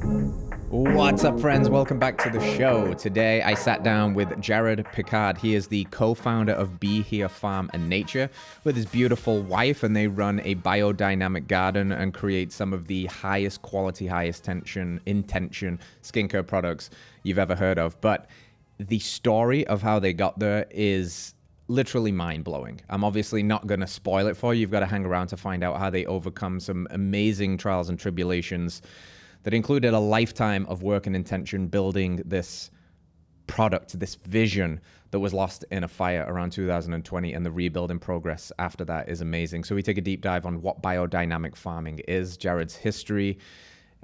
What's up, friends? Welcome back to the show. Today, I sat down with Jared Pickard. He is the co-founder of Be Here Farm and Nature with his beautiful wife, and they run a biodynamic garden and create some of the highest quality, highest intention skincare products you've ever heard of. But the story of how they got there is literally mind-blowing. I'm obviously not going to spoil it for you. You've got to hang around to find out how they overcome some amazing trials and tribulations that included a lifetime of work and intention building this product, this vision that was lost in a fire around 2020, and the rebuilding progress after that is amazing. So we take a deep dive on what biodynamic farming is, Jared's history,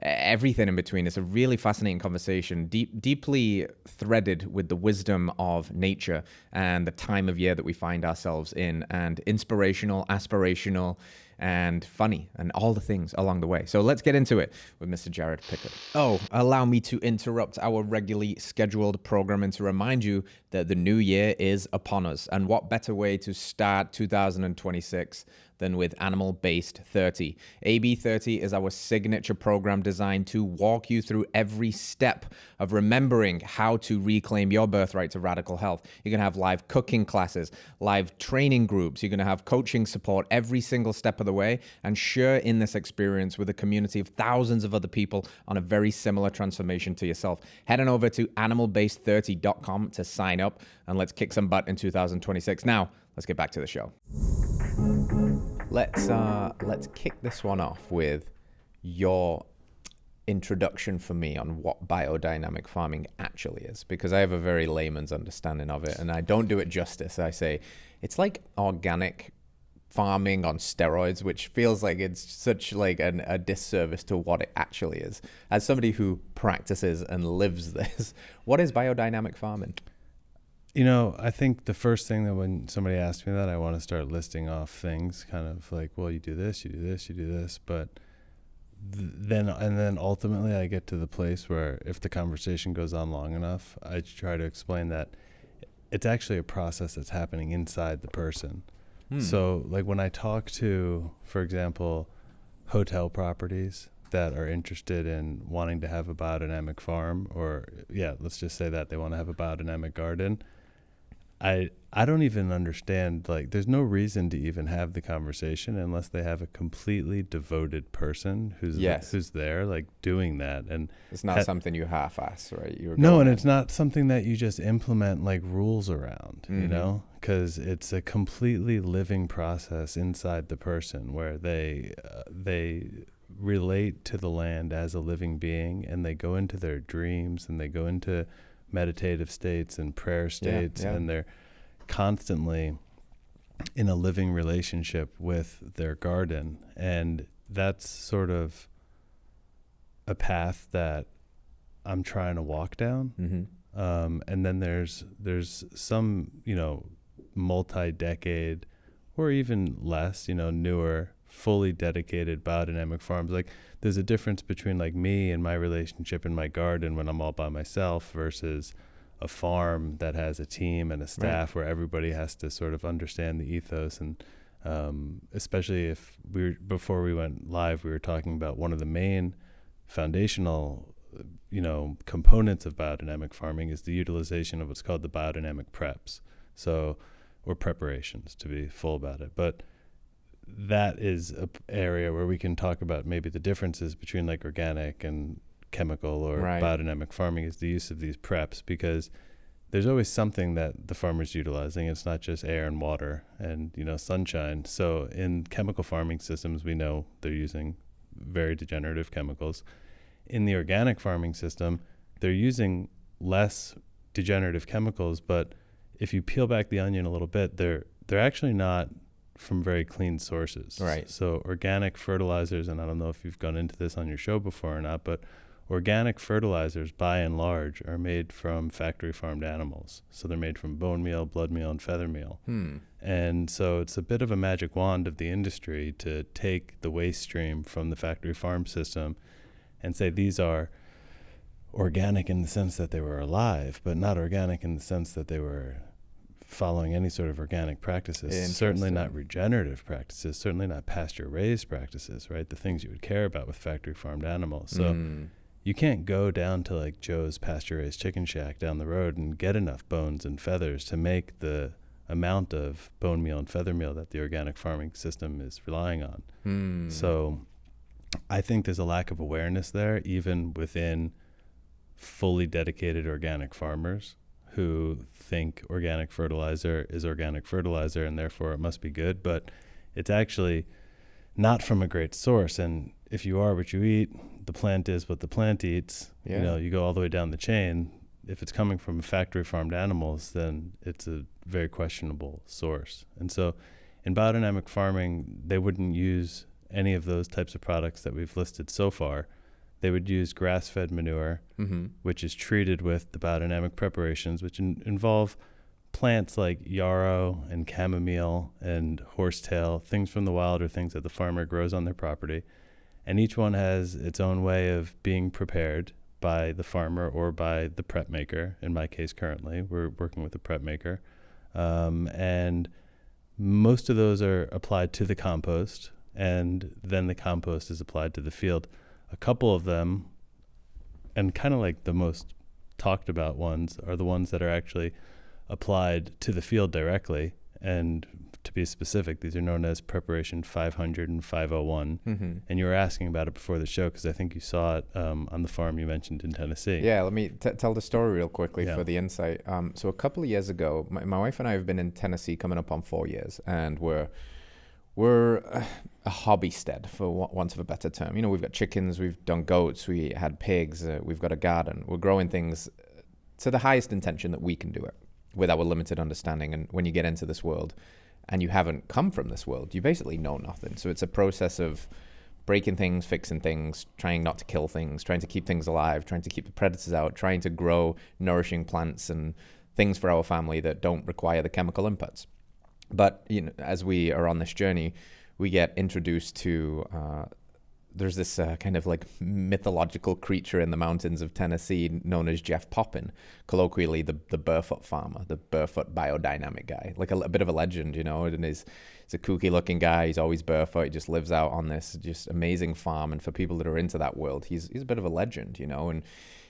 everything in between. It's a really fascinating conversation, deeply threaded with the wisdom of nature and the time of year that we find ourselves in, and inspirational, aspirational, and funny, and all the things along the way. So let's get into it with Mr. Jared Pickard. Oh, allow me to interrupt our regularly scheduled programming to remind you that the new year is upon us. And what better way to start 2026 than with Animal-Based 30. AB 30 is our signature program designed to walk you through every step of remembering how to reclaim your birthright to radical health. You're going to have live cooking classes, live training groups. You're going to have coaching support every single step of the way, and share in this experience with a community of thousands of other people on a very similar transformation to yourself. Head on over to animalbased30.com to sign up, and let's kick some butt in 2026. Now, let's get back to the show. Let's kick this one off with your introduction for me on what biodynamic farming actually is, because I have a very layman's understanding of it, and I don't do it justice. I say it's like organic farming on steroids, which feels like it's such like a disservice to what it actually is. As somebody who practices and lives this, what is biodynamic farming? You know, I think the first thing that when somebody asks me that, I want to start listing off things kind of like, well, you do this, you do this, you do this. But then ultimately I get to the place where if the conversation goes on long enough, I try to explain that it's actually a process that's happening inside the person. So like when I talk to, for example, hotel properties that are interested in wanting to have a biodynamic farm, or let's just say that they want to have a biodynamic garden, I don't even understand, like there's no reason to even have the conversation unless they have a completely devoted person who's there like doing that. And it's not something you half-ass, right? It's not something that you just implement like rules around, you know, because it's a completely living process inside the person where they relate to the land as a living being, and they go into their dreams and they go into meditative states and prayer states, and they're constantly in a living relationship with their garden. And that's sort of a path that I'm trying to walk down. And then there's some, multi-decade or even less, newer, fully dedicated biodynamic farms. Like there's a difference between like me and my relationship in my garden when I'm all by myself versus a farm that has a team and a staff, where everybody has to sort of understand the ethos. And especially if before we went live, we were talking about one of the main foundational components of biodynamic farming is the utilization of what's called the biodynamic preps, or preparations to be full about it. But that is an area where we can talk about maybe the differences between like organic and chemical or biodynamic farming is the use of these preps, because there's always something that the farmer's utilizing. It's not just air and water and, sunshine. So in chemical farming systems, we know they're using very degenerative chemicals. In the organic farming system, they're using less degenerative chemicals, but if you peel back the onion a little bit, they're actually not from very clean sources. Right. So organic fertilizers, and I don't know if you've gone into this on your show before or not, but organic fertilizers by and large are made from factory farmed animals. So they're made from bone meal, blood meal, and feather meal. And so it's a bit of a magic wand of the industry to take the waste stream from the factory farm system and say these are organic in the sense that they were alive, but not organic in the sense that they were following any sort of organic practices. Certainly not regenerative practices, certainly not pasture raised practices, right? The things you would care about with factory farmed animals. So you can't go down to like Joe's pasture-raised chicken shack down the road and get enough bones and feathers to make the amount of bone meal and feather meal that the organic farming system is relying on. So I think there's a lack of awareness there, even within fully dedicated organic farmers who think organic fertilizer is organic fertilizer and therefore it must be good, but it's actually not from a great source. And if you are what you eat, the plant is what the plant eats. You know, you go all the way down the chain. If it's coming from factory farmed animals, then it's a very questionable source. And so in biodynamic farming, they wouldn't use any of those types of products that we've listed so far. They would use grass-fed manure, which is treated with the biodynamic preparations, which involve plants like yarrow and chamomile and horsetail, things from the wild or things that the farmer grows on their property. And each one has its own way of being prepared by the farmer or by the prep maker. In my case, currently, we're working with a prep maker. And most of those are applied to the compost, and then the compost is applied to the field. A couple of them, and kind of like the most talked about ones, are the ones that are actually applied to the field directly. And to be specific, these are known as Preparation 500 and 501. And you were asking about it before the show because I think you saw it on the farm you mentioned in Tennessee. Yeah, let me tell the story real quickly for the insight. So a couple of years ago, my wife and I have been in Tennessee coming up on 4 years, and we're a hobbystead, for want of a better term. You know, we've got chickens, we've done goats, we had pigs, we've got a garden. We're growing things to the highest intention that we can do it with our limited understanding. And when you get into this world and you haven't come from this world, you basically know nothing. So it's a process of breaking things, fixing things, trying not to kill things, trying to keep things alive, trying to keep the predators out, trying to grow nourishing plants and things for our family that don't require the chemical inputs. But you know, as we are on this journey, we get introduced to there's this kind of like mythological creature in the mountains of Tennessee known as Jeff Poppin, colloquially the barefoot farmer, the barefoot biodynamic guy, like a bit of a legend, you know. And he's a kooky looking guy. He's always barefoot. He just lives out on this just amazing farm. And for people that are into that world, he's a bit of a legend, you know. And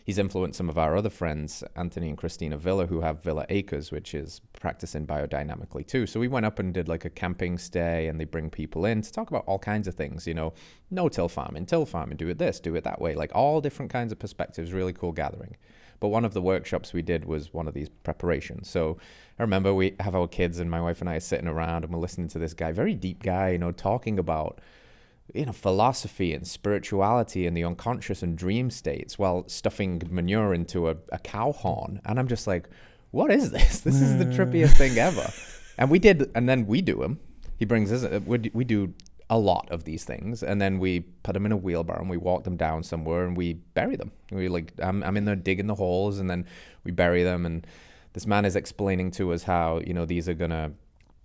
he's influenced some of our other friends, Anthony and Christina Villa, who have Villa Acres, which is practicing biodynamically too. So we went up and did like a camping stay, and they bring people in to talk about all kinds of things, you know, no-till farming, till farming, do it this, do it that way, like all different kinds of perspectives, really cool gathering. But one of the workshops we did was one of these preparations. So I remember we have our kids, and my wife and I are sitting around, and we're listening to this guy, very deep guy, you know, talking about, you know, philosophy and spirituality and the unconscious and dream states while stuffing manure into a cow horn. And I'm just like, what is this? This is the trippiest thing ever. And we did, and then we do them. He brings us, we do a lot of these things, and then we put them in a wheelbarrow and we walk them down somewhere and we bury them. We like, I'm in there digging the holes, and then we bury them. And this man is explaining to us how, you know, these are gonna,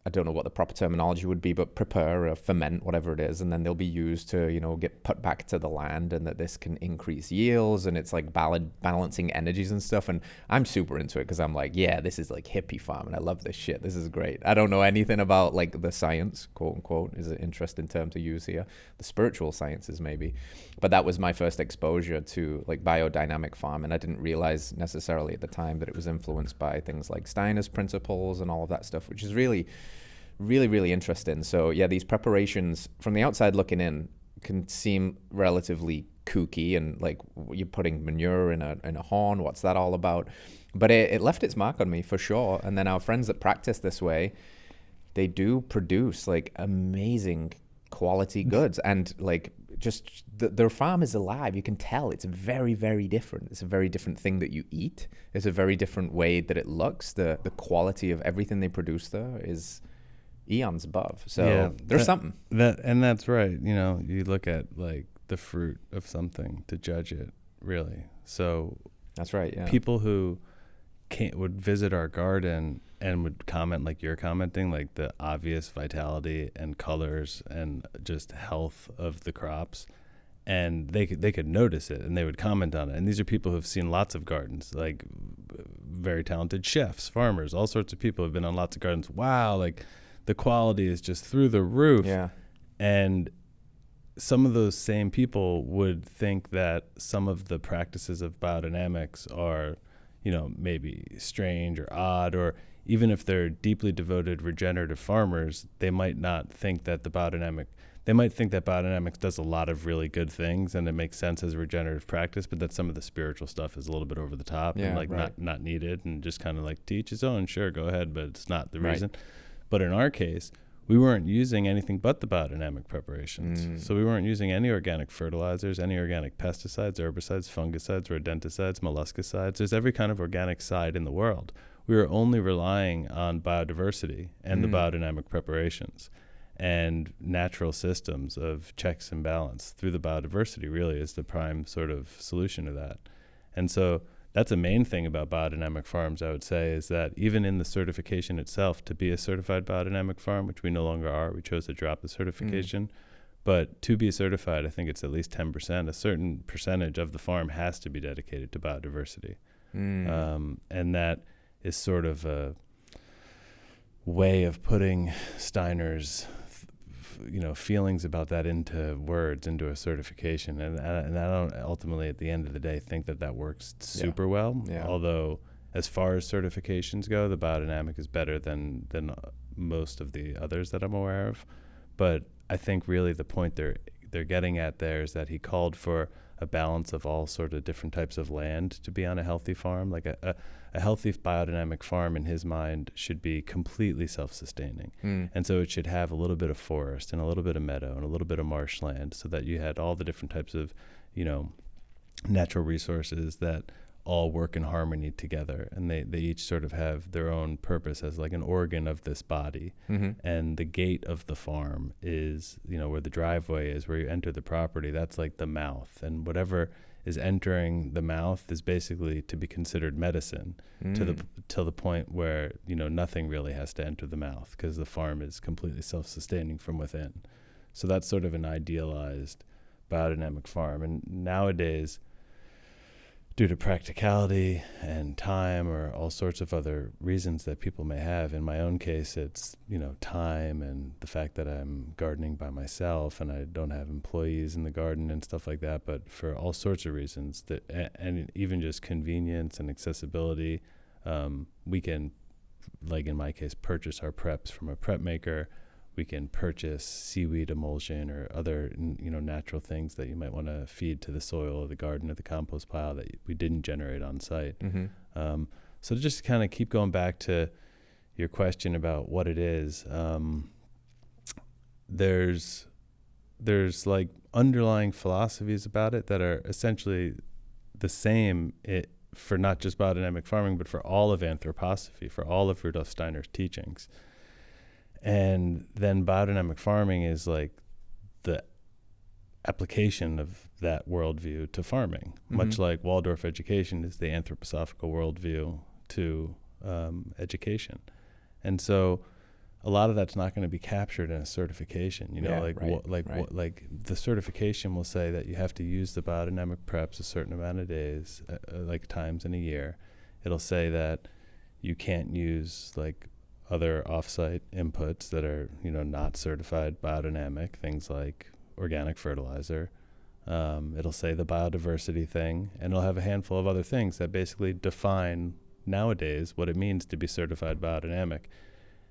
I don't know what the proper terminology would be, but prepare or ferment, whatever it is, and then they'll be used to, you know, get put back to the land, and that this can increase yields, and it's like balancing energies and stuff. And I'm super into it because I'm like, yeah, this is like hippie farming. I love this shit. This is great. I don't know anything about like the science, quote unquote, is an interesting term to use here. The spiritual sciences maybe, but that was my first exposure to like biodynamic farming. I didn't realize necessarily at the time that it was influenced by things like Steiner's principles and all of that stuff, which is really interesting. So yeah, these preparations from the outside looking in can seem relatively kooky, and like you're putting manure in a horn. What's that all about? But it left its mark on me for sure. And then our friends that practice this way, they do produce like amazing quality goods, and like just their farm is alive. You can tell it's very, very different. It's a very different thing that you eat. It's a very different way that it looks. The quality of everything they produce there is eons above. So yeah, there's something. That's right. You know, you look at like the fruit of something to judge it, really. So that's right. Yeah. People who would visit our garden and would comment like you're commenting, like the obvious vitality and colors and just health of the crops, and they could notice it and they would comment on it. And these are people who've seen lots of gardens, like very talented chefs, farmers, all sorts of people have been on lots of gardens. Wow, like the quality is just through the roof. Yeah. And some of those same people would think that some of the practices of biodynamics are, maybe strange or odd, or even if they're deeply devoted regenerative farmers, they might think that biodynamics does a lot of really good things and it makes sense as a regenerative practice, but that some of the spiritual stuff is a little bit over the top and not needed, and just kind of like to each his own, sure, go ahead, but it's not the reason. But in our case, we weren't using anything but the biodynamic preparations. So we weren't using any organic fertilizers, any organic pesticides, herbicides, fungicides, rodenticides, molluscicides. There's every kind of organic side in the world. We were only relying on biodiversity and the biodynamic preparations and natural systems of checks and balance through the biodiversity really is the prime sort of solution to that. And so that's the main thing about biodynamic farms, I would say, is that even in the certification itself, to be a certified biodynamic farm, which we no longer are, we chose to drop the certification, but to be certified, I think it's at least 10%. A certain percentage of the farm has to be dedicated to biodiversity. And that is sort of a way of putting Steiner's feelings about that into words, into a certification. And I don't ultimately, at the end of the day, think that works super well. Yeah. Although, as far as certifications go, the biodynamic is better than most of the others that I'm aware of. But I think really the point they're getting at there is that he called for a balance of all sort of different types of land to be on a healthy farm. Like a healthy biodynamic farm in his mind should be completely self-sustaining. And so it should have a little bit of forest and a little bit of meadow and a little bit of marshland, so that you had all the different types of, natural resources that all work in harmony together. And they each sort of have their own purpose as like an organ of this body. And the gate of the farm is, where the driveway is, where you enter the property, that's like the mouth. And whatever is entering the mouth is basically to be considered medicine till the point where, nothing really has to enter the mouth, because the farm is completely self-sustaining from within. So that's sort of an idealized biodynamic farm. And nowadays, due to practicality and time or all sorts of other reasons that people may have. In my own case, it's, time and the fact that I'm gardening by myself and I don't have employees in the garden and stuff like that. But for all sorts of reasons, and even just convenience and accessibility, we can, like in my case, purchase our preps from a prep maker. We can purchase seaweed emulsion or other, natural things that you might want to feed to the soil or the garden or the compost pile that we didn't generate on site. So to just kind of keep going back to your question about what it is, there's like underlying philosophies about it that are essentially the same for not just biodynamic farming, but for all of anthroposophy, for all of Rudolf Steiner's teachings. And then biodynamic farming is like the application of that worldview to farming, much like Waldorf education is the anthroposophical worldview to education. And so a lot of that's not going to be captured in a certification, like the certification will say that you have to use the biodynamic preps a certain amount of days, like times in a year. It'll say that you can't use like other offsite inputs that are, not certified biodynamic, things like organic fertilizer. It'll say the biodiversity thing, and it'll have a handful of other things that basically define nowadays what it means to be certified biodynamic.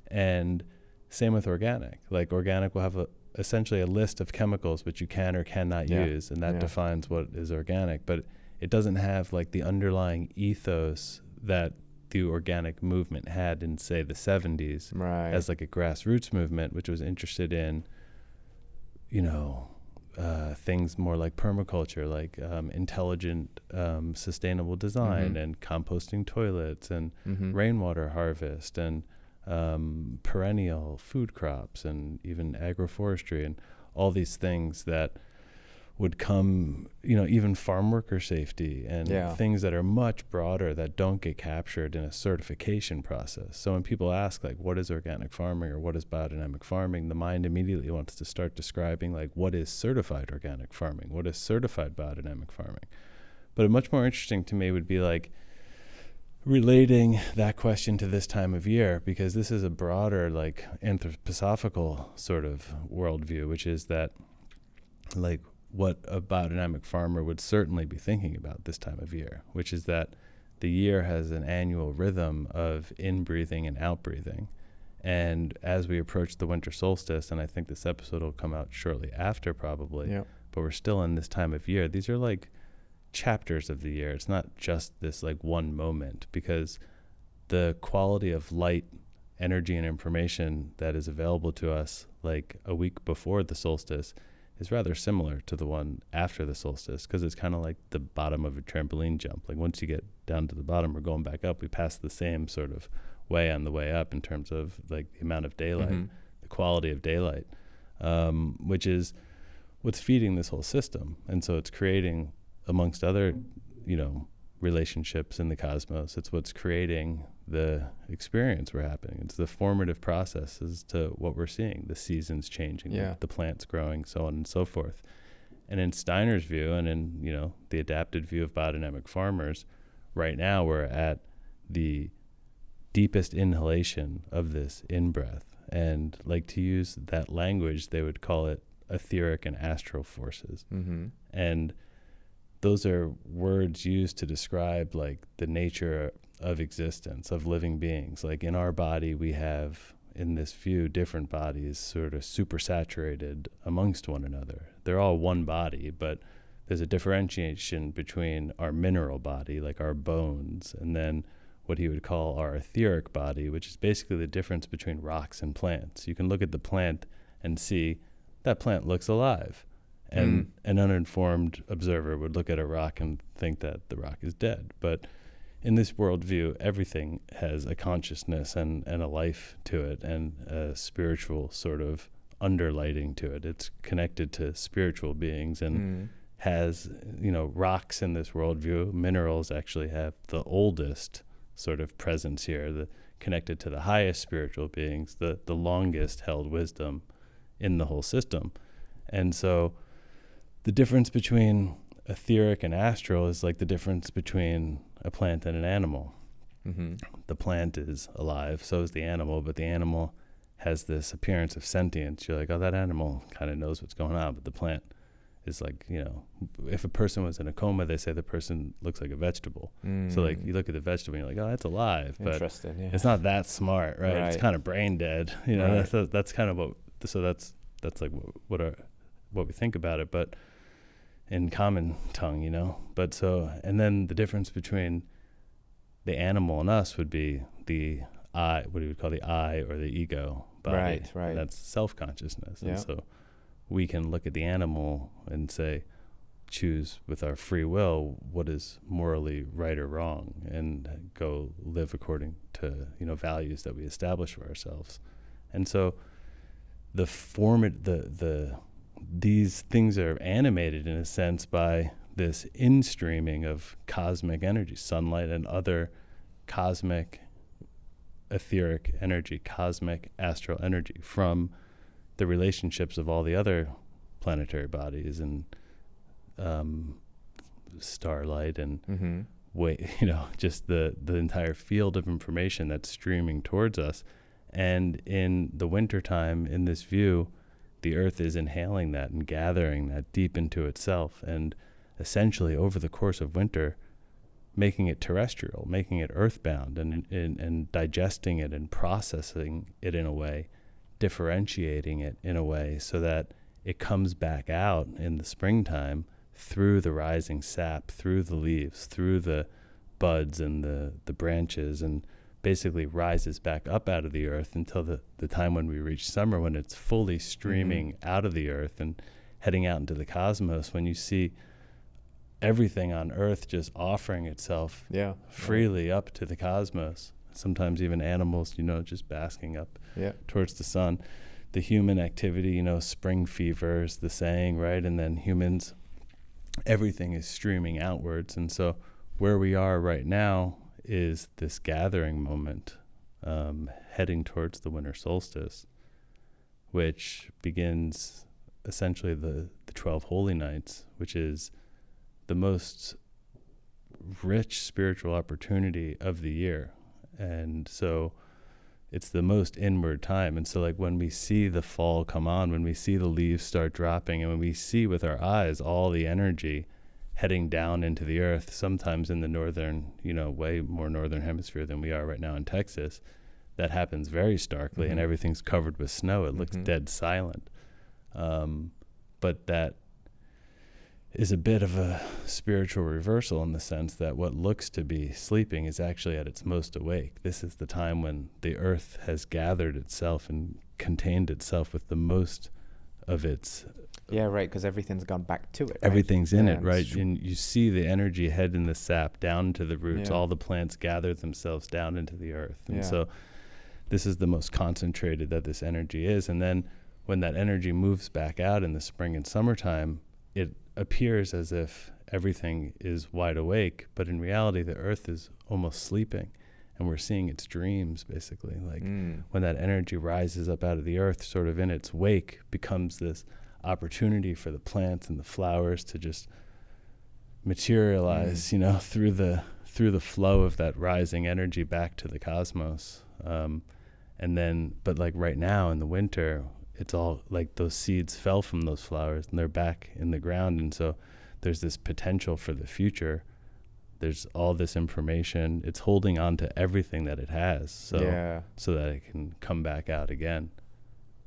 And same with organic. Like organic will have essentially a list of chemicals which you can or cannot use, and that defines what is organic. But it doesn't have like the underlying ethos that the organic movement had in, say, the 70s as like a grassroots movement, which was interested in, things more like permaculture, like intelligent, sustainable design and composting toilets and rainwater harvest and perennial food crops and even agroforestry and all these things that would come, even farm worker safety and things that are much broader that don't get captured in a certification process. So when people ask, like, what is organic farming or what is biodynamic farming, the mind immediately wants to start describing, like, what is certified organic farming? What is certified biodynamic farming? But much more interesting to me would be, like, relating that question to this time of year, because this is a broader, like, anthroposophical sort of worldview, which is that like what a biodynamic farmer would certainly be thinking about this time of year, which is that the year has an annual rhythm of in-breathing and out-breathing. And as we approach the winter solstice, and I think this episode will come out shortly after probably, Yep. but we're still in this time of year. These are like chapters of the year. It's not just this like one moment, because the quality of light, energy, and information that is available to us like a week before the solstice is rather similar to the one after the solstice, because it's kind of like the bottom of a trampoline jump. Like once you get down to the bottom or going back up, we pass the same sort of way on the way up in terms of like the amount of daylight, the quality of daylight, which is what's feeding this whole system. And so it's creating, amongst other, relationships in the cosmos, it's what's creating the experience we're having. It's the formative processes to what we're seeing, the seasons changing, the plants growing, so on and so forth. And in Steiner's view, and in, the adapted view of biodynamic farmers, right now we're at the deepest inhalation of this in-breath. And like, to use that language, they would call it etheric and astral forces. And those are words used to describe like the nature of existence, of living beings. Like in our body, we have, in this view, different bodies sort of supersaturated amongst one another. They're all one body, but there's a differentiation between our mineral body, like our bones, and then what he would call our etheric body, which is basically the difference between rocks and plants. You can look at the plant and see that plant looks alive. And an uninformed observer would look at a rock and think that the rock is dead. But in this worldview, everything has a consciousness and a life to it, and a spiritual sort of underlighting to it. It's connected to spiritual beings and has, rocks in this worldview. Minerals actually have the oldest sort of presence here, connected to the highest spiritual beings, the longest held wisdom in the whole system. And so the difference between etheric and astral is like the difference between a plant and an animal. The plant is alive, so is the animal, but the animal has this appearance of sentience. You're like, oh, that animal kind of knows what's going on, but the plant is like, if a person was in a coma, they say the person looks like a vegetable. So like you look at the vegetable and you're like, oh, that's alive, but it's not that smart, right? It's kind of brain dead. That's kind of what, so that's like what we think about it, but in common tongue, but so, and then the difference between the animal and us would be the I, what he would call the I or the ego body. Right. That's self-consciousness. And so we can look at the animal and say, choose with our free will what is morally right or wrong, and go live according to, values that we establish for ourselves. And so these things are animated in a sense by this in-streaming of cosmic energy, sunlight and other cosmic etheric energy, cosmic astral energy from the relationships of all the other planetary bodies and starlight and just the entire field of information that's streaming towards us. And in the wintertime, in this view, the earth is inhaling that and gathering that deep into itself, and essentially over the course of winter making it terrestrial, making it earthbound, and digesting it and processing it in a way, differentiating it in a way so that it comes back out in the springtime through the rising sap, through the leaves, through the buds and the branches, and basically rises back up out of the earth until the time when we reach summer, when it's fully streaming out of the earth and heading out into the cosmos, when you see everything on earth just offering itself freely up to the cosmos. Sometimes even animals, just basking up towards the sun. The human activity, spring fever is the saying, right? And then humans, everything is streaming outwards. And so where we are right now is this gathering moment, heading towards the winter solstice, which begins essentially the 12 holy nights, which is the most rich spiritual opportunity of the year. And so it's the most inward time. And so like when we see the fall come on, when we see the leaves start dropping, and when we see with our eyes all the energy heading down into the earth, sometimes in the northern, way more northern hemisphere than we are right now in Texas, that happens very starkly, and everything's covered with snow. It looks dead silent. But that is a bit of a spiritual reversal in the sense that what looks to be sleeping is actually at its most awake. This is the time when the earth has gathered itself and contained itself with the most of its... Yeah, right, because everything's gone back to it. Right? Everything's in it, right? And you see the energy head in the sap down to the roots. All the plants gather themselves down into the earth. And so this is the most concentrated that this energy is. And then when that energy moves back out in the spring and summertime, it appears as if everything is wide awake, but in reality, the earth is almost sleeping. And we're seeing its dreams, basically. Like when that energy rises up out of the earth, sort of in its wake, becomes this opportunity for the plants and the flowers to just materialize, through the flow of that rising energy back to the cosmos. And then, but like right now in the winter, it's all like those seeds fell from those flowers and they're back in the ground. And so there's this potential for the future. There's all this information. It's holding on to everything that it has, so that it can come back out again.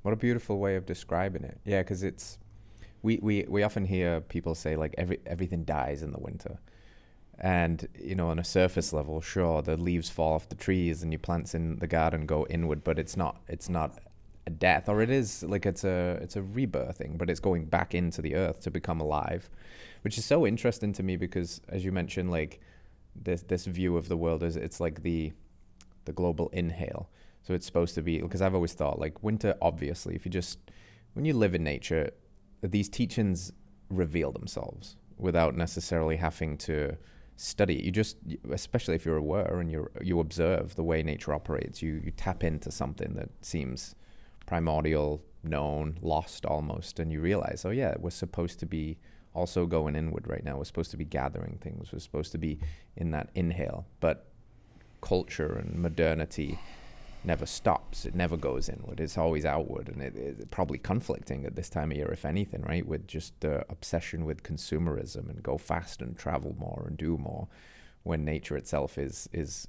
What a beautiful way of describing it. Yeah, because it's we often hear people say like everything dies in the winter, and on a surface level, sure, the leaves fall off the trees and your plants in the garden go inward, but it's not a death, or it is like it's a rebirthing, but it's going back into the earth to become alive, which is so interesting to me because, as you mentioned, like this view of the world is it's like the global inhale. So it's supposed to be, because I've always thought like winter, obviously, when you live in nature, these teachings reveal themselves without necessarily having to study it. You just, especially if you're aware and you observe the way nature operates, you tap into something that seems primordial, known, lost almost, and you realize, oh yeah, we're supposed to be also going inward right now. We're supposed to be gathering things. We're supposed to be in that inhale. But culture and modernity never stops. It never goes inward. It's always outward, and it's probably conflicting at this time of year, if anything, right? With just the obsession with consumerism and go fast and travel more and do more, when nature itself is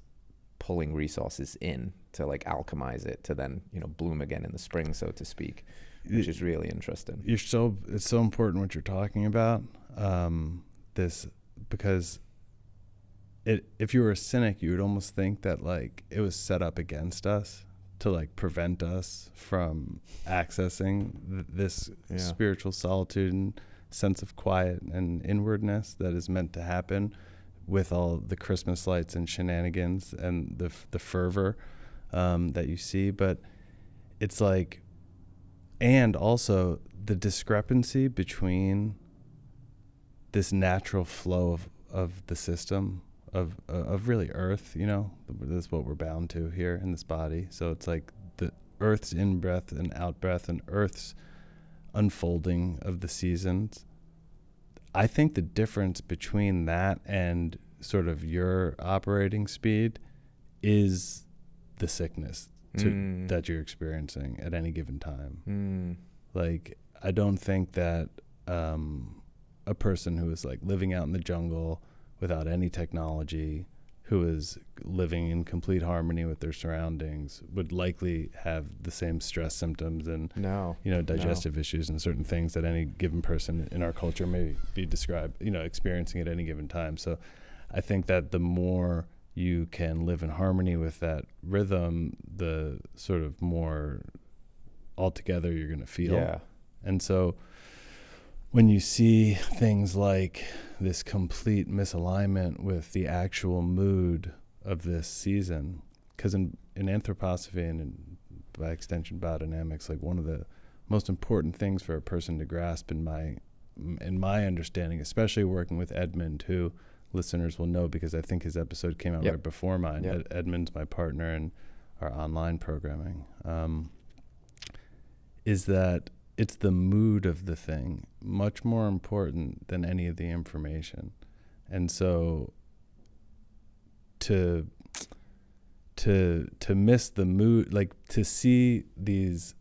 pulling resources in to like alchemize it to then bloom again in the spring, so to speak, which is really interesting. It's so important what you're talking about. This because if you were a cynic, you would almost think that like it was set up against us to like prevent us from accessing this spiritual solitude and sense of quiet and inwardness that is meant to happen with all the Christmas lights and shenanigans and the fervor that you see. But it's like, and also the discrepancy between this natural flow of the system of really earth, that's what we're bound to here in this body. So it's like the earth's in-breath and out-breath and earth's unfolding of the seasons. I think the difference between that and sort of your operating speed is the sickness that you're experiencing at any given time. Like, I don't think that a person who is like living out in the jungle without any technology, who is living in complete harmony with their surroundings, would likely have the same stress symptoms and digestive issues and certain things that any given person in our culture may be experiencing at any given time. So I think that the more you can live in harmony with that rhythm, the sort of more altogether you're going to feel. Yeah. And so when you see things like this complete misalignment with the actual mood of this season, because in anthroposophy and by extension biodynamics, like one of the most important things for a person to grasp in my understanding, especially working with Edmund, who listeners will know because I think his episode came out right before mine. Edmund's my partner in our online programming, is that it's the mood of the thing, much more important than any of the information. And so to to miss the mood, like to see these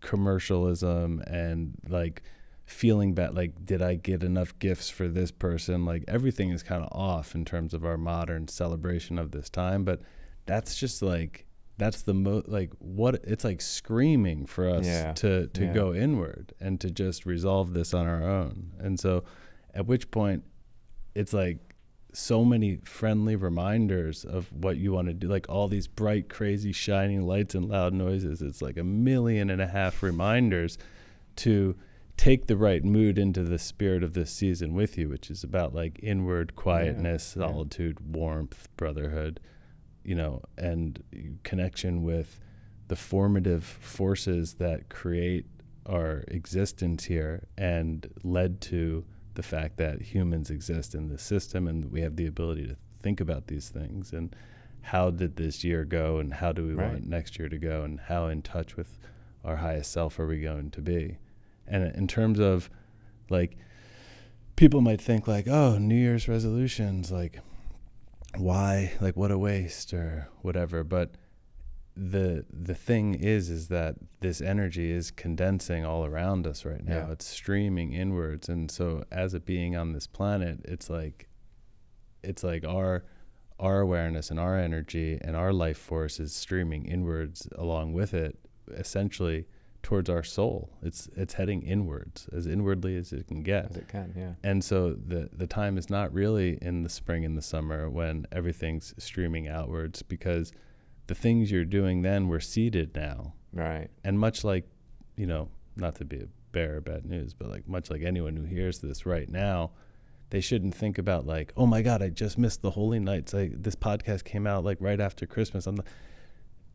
commercialism and like feeling bad, like, did I get enough gifts for this person? Like everything is kind of off in terms of our modern celebration of this time. But that's just like, that's the like what it's like screaming for us to go inward and to just resolve this on our own. And so at which point it's like so many friendly reminders of what you want to do, like all these bright, crazy, shining lights and loud noises. It's like 1.5 million reminders to take the right mood into the spirit of this season with you, which is about like inward quietness, solitude, warmth, brotherhood, you know, and connection with the formative forces that create our existence here and led to the fact that humans exist in this system and we have the ability to think about these things. And how did this year go, and how do we want next year to go, and how in touch with our highest self are we going to be? And in terms of like, people might think like, oh, New Year's resolutions, like why, like what a waste or whatever. But the thing is that this energy is condensing all around us right now. It's streaming inwards. And so as a being on this planet, it's like our awareness and our energy and our life force is streaming inwards along with it, essentially towards our soul. It's heading inwards, as inwardly as it can get. As it can, yeah. And so the time is not really in the spring and the summer when everything's streaming outwards, because the things you're doing then were seeded now. Right. And much like, you know, not to be a bearer of bad news, but like much like anyone who hears this right now, they shouldn't think about like, oh my God, I just missed the holy nights. This podcast came out like right after Christmas.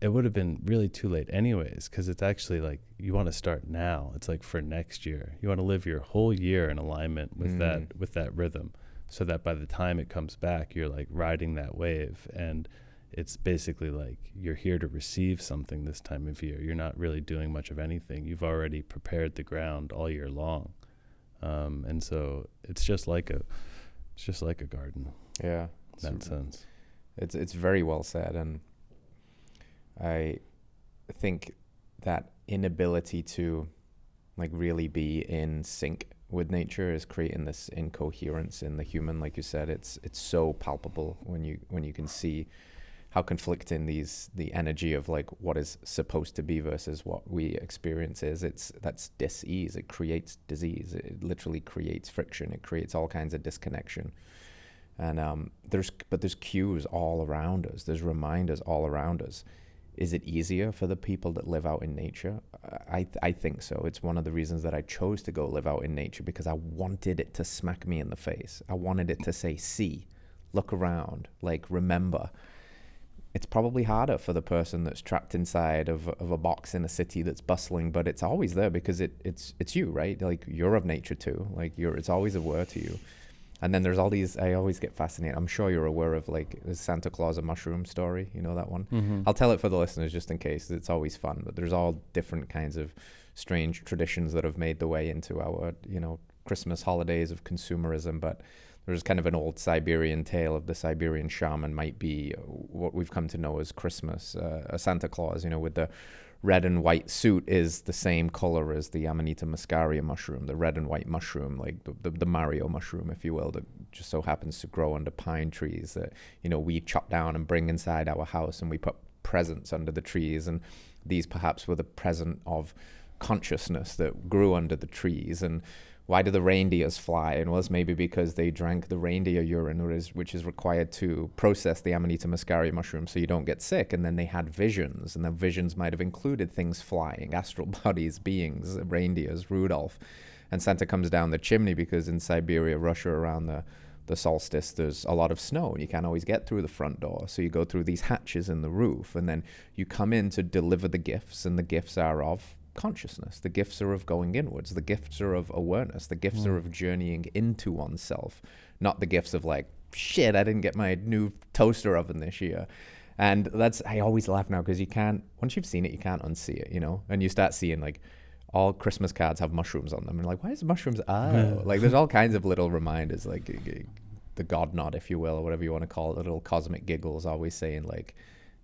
It would have been really too late anyways, because it's actually like you want to start now. It's like for next year. You want to live your whole year in alignment with that rhythm, so that by the time it comes back, you're like riding that wave. And it's basically like you're here to receive something this time of year. You're not really doing much of anything. You've already prepared the ground all year long. And so it's just like a garden. Yeah. In that sense. It's very well said. And I think that inability to like really be in sync with nature is creating this incoherence in the human. Like you said, it's so palpable when you can see how conflicting the energy of like what is supposed to be versus what we experience is. That's dis-ease. It creates disease. It literally creates friction. It creates all kinds of disconnection. And there's cues all around us. There's reminders all around us. Is it easier for the people that live out in nature? I think so. It's one of the reasons that I chose to go live out in nature, because I wanted it to smack me in the face. I wanted it to say, see, look around, like remember. It's probably harder for the person that's trapped inside of a box in a city that's bustling, but it's always there because it's you, right? Like you're of nature too. Like it's always aware to you. And then there's all these, I always get fascinated. I'm sure you're aware of like the Santa Claus a mushroom story. You know that one? Mm-hmm. I'll tell it for the listeners just in case. It's always fun. But there's all different kinds of strange traditions that have made their way into our, Christmas holidays of consumerism. But there's kind of an old Siberian tale of the Siberian shaman might be what we've come to know as Christmas. A Santa Claus, with the red and white suit is the same color as the Amanita muscaria mushroom, the red and white mushroom, like the Mario mushroom, if you will, that just so happens to grow under pine trees that, we chop down and bring inside our house, and we put presents under the trees. And these perhaps were the present of consciousness that grew under the trees. And why do the reindeers fly? And was maybe because they drank the reindeer urine, which is required to process the Amanita muscaria mushroom so you don't get sick. And then they had visions, and the visions might have included things flying, astral bodies, beings, reindeers, Rudolf. And Santa comes down the chimney because in Siberia, Russia, around the solstice, there's a lot of snow, and you can't always get through the front door. So you go through these hatches in the roof, and then you come in to deliver the gifts, and the gifts are of consciousness. The gifts are of going inwards. The gifts are of awareness. The gifts are of journeying into oneself, not the gifts of like, shit, I didn't get my new toaster oven this year. And I always laugh now because you can't, once you've seen it, you can't unsee it, and you start seeing like all Christmas cards have mushrooms on them. And like, why is mushrooms? Like there's all kinds of little reminders, like the God nod, if you will, or whatever you want to call it, little cosmic giggles, always saying like,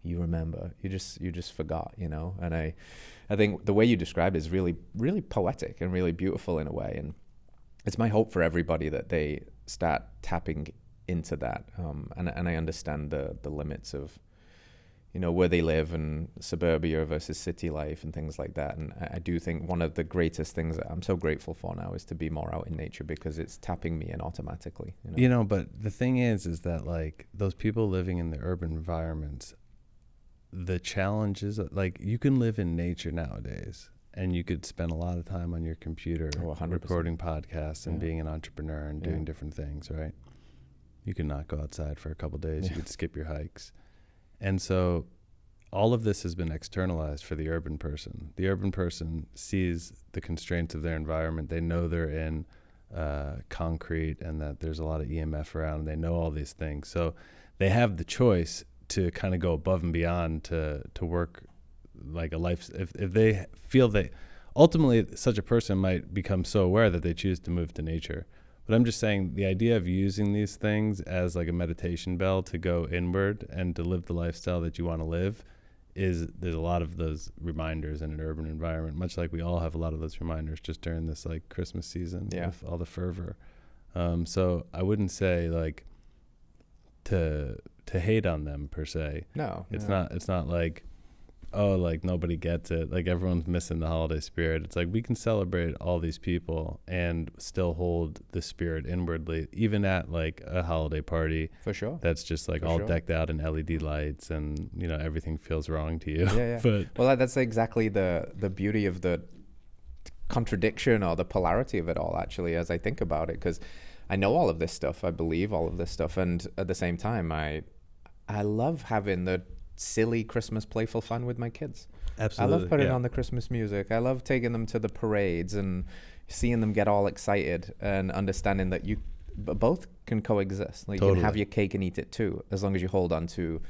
you remember. You just forgot, you know. And I think the way you described it is really, really poetic and really beautiful in a way. And it's my hope for everybody that they start tapping into that. And I understand the limits of, you know, where they live and suburbia versus city life and things like that. And I do think one of the greatest things that I'm so grateful for now is to be more out in nature, because it's tapping me in automatically. You know, but the thing is that like those people living in the urban environments, the challenges, like you can live in nature nowadays and you could spend a lot of time on your computer recording podcasts and being an entrepreneur and doing different things, right? You could not go outside for a couple of days. You could skip your hikes. And so all of this has been externalized for the urban person. The urban person sees the constraints of their environment. They know they're in concrete and that there's a lot of EMF around. They know all these things. So they have the choice to kind of go above and beyond to work like a life. If they feel that ultimately such a person might become so aware that they choose to move to nature. But I'm just saying the idea of using these things as like a meditation bell to go inward and to live the lifestyle that you want to live there's a lot of those reminders in an urban environment, much like we all have a lot of those reminders just during this like Christmas season with all the fervor. So I wouldn't say like to hate on them per se. No. It's not like, oh, like nobody gets it, like everyone's missing the holiday spirit. It's like we can celebrate all these people and still hold the spirit inwardly, even at like a holiday party. For sure. That's just like decked out in LED lights and, you know, everything feels wrong to you. Yeah. But well, that's exactly the beauty of the contradiction or the polarity of it all, actually, as I think about it, because I know all of this stuff. I believe all of this stuff. And at the same time, I love having the silly Christmas playful fun with my kids. Absolutely. I love putting on the Christmas music. I love taking them to the parades and seeing them get all excited and understanding that both can coexist. Like you can have your cake and eat it too, as long as you hold on to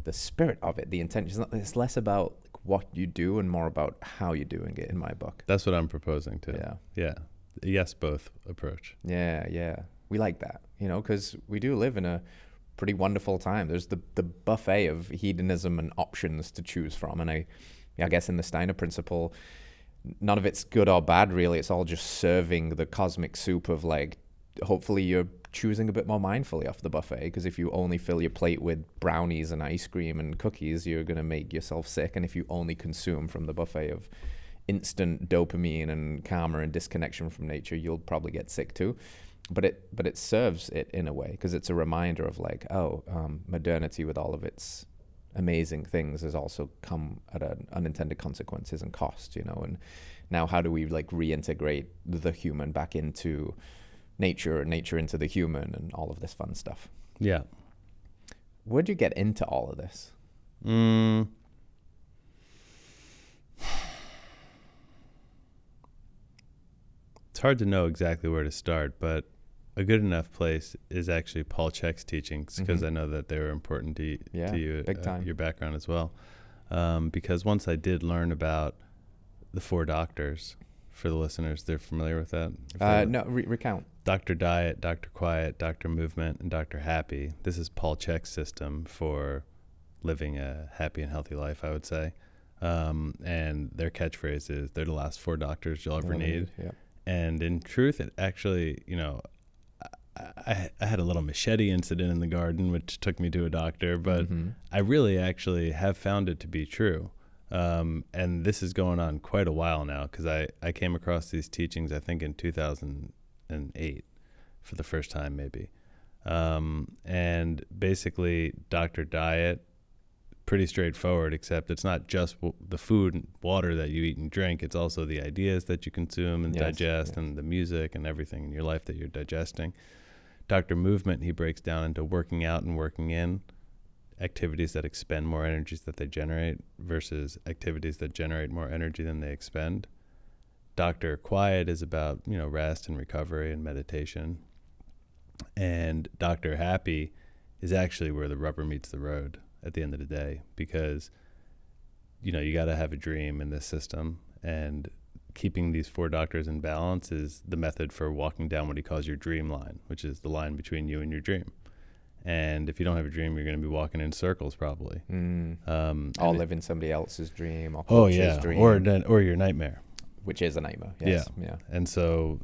the spirit of it, the intention. It's less about what you do and more about how you're doing it, in my book. That's what I'm proposing too. Yeah. Yes, both approach. Yeah. We like that, you know, because we do live in a pretty wonderful time. There's the buffet of hedonism and options to choose from. And I guess in the Steiner principle, none of it's good or bad, really. It's all just serving the cosmic soup of like, hopefully you're choosing a bit more mindfully off the buffet, because if you only fill your plate with brownies and ice cream and cookies, you're going to make yourself sick. And if you only consume from the buffet of instant dopamine and karma and disconnection from nature, you'll probably get sick too. But it serves it in a way, because it's a reminder of like, modernity with all of its amazing things has also come at unintended consequences and cost, you know. And now how do we like reintegrate the human back into nature and nature into the human and all of this fun stuff? Yeah. Where'd you get into all of this? It's hard to know exactly where to start, but a good enough place is actually Paul Chek's teachings, because I know that they were important to you, big time. Your background as well. Because once I did learn about the 4 doctors, for the listeners, they're familiar with that? No, recount. Dr. Diet, Dr. Quiet, Dr. Movement, and Dr. Happy. This is Paul Chek's system for living a happy and healthy life, I would say. And their catchphrase is, they're the last 4 doctors you'll ever need. Yeah. And in truth, it actually, you know, I had a little machete incident in the garden, which took me to a doctor, but I really actually have found it to be true. And this is going on quite a while now, because I came across these teachings, I think in 2008 for the first time, maybe. And basically Dr. Diet, pretty straightforward, except it's not just the food and water that you eat and drink. It's also the ideas that you consume and digest and the music and everything in your life that you're digesting. Dr. Movement, he breaks down into working out and working in, activities that expend more energies that they generate versus activities that generate more energy than they expend. Dr. Quiet is about, you know, rest and recovery and meditation. And Dr. Happy is actually where the rubber meets the road at the end of the day, because, you know, you got to have a dream in this system, and keeping these 4 doctors in balance is the method for walking down what he calls your dream line, which is the line between you and your dream. And if you don't have a dream, you're going to be walking in circles probably. Or living somebody else's dream or Oh culture's yeah, dream. or your nightmare. Which is a nightmare. Yes. Yeah. And so,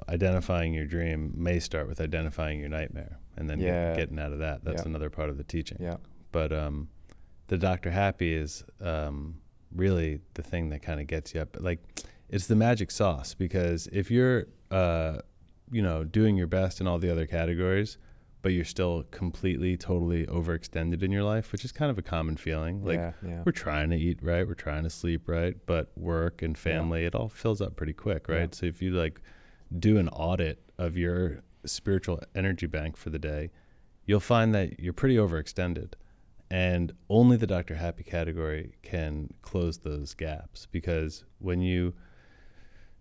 identifying your dream may start with identifying your nightmare, and then getting out of that. That's another part of the teaching. Yeah. But the Dr. Happy is really the thing that kind of gets you up. Like, it's the magic sauce, because if you're, doing your best in all the other categories, but you're still completely, totally overextended in your life, which is kind of a common feeling. Like, we're trying to eat right, we're trying to sleep right, but work and family, it all fills up pretty quick, right? So if you like do an audit of your spiritual energy bank for the day, you'll find that you're pretty overextended. And only the Dr. Happy category can close those gaps, because when you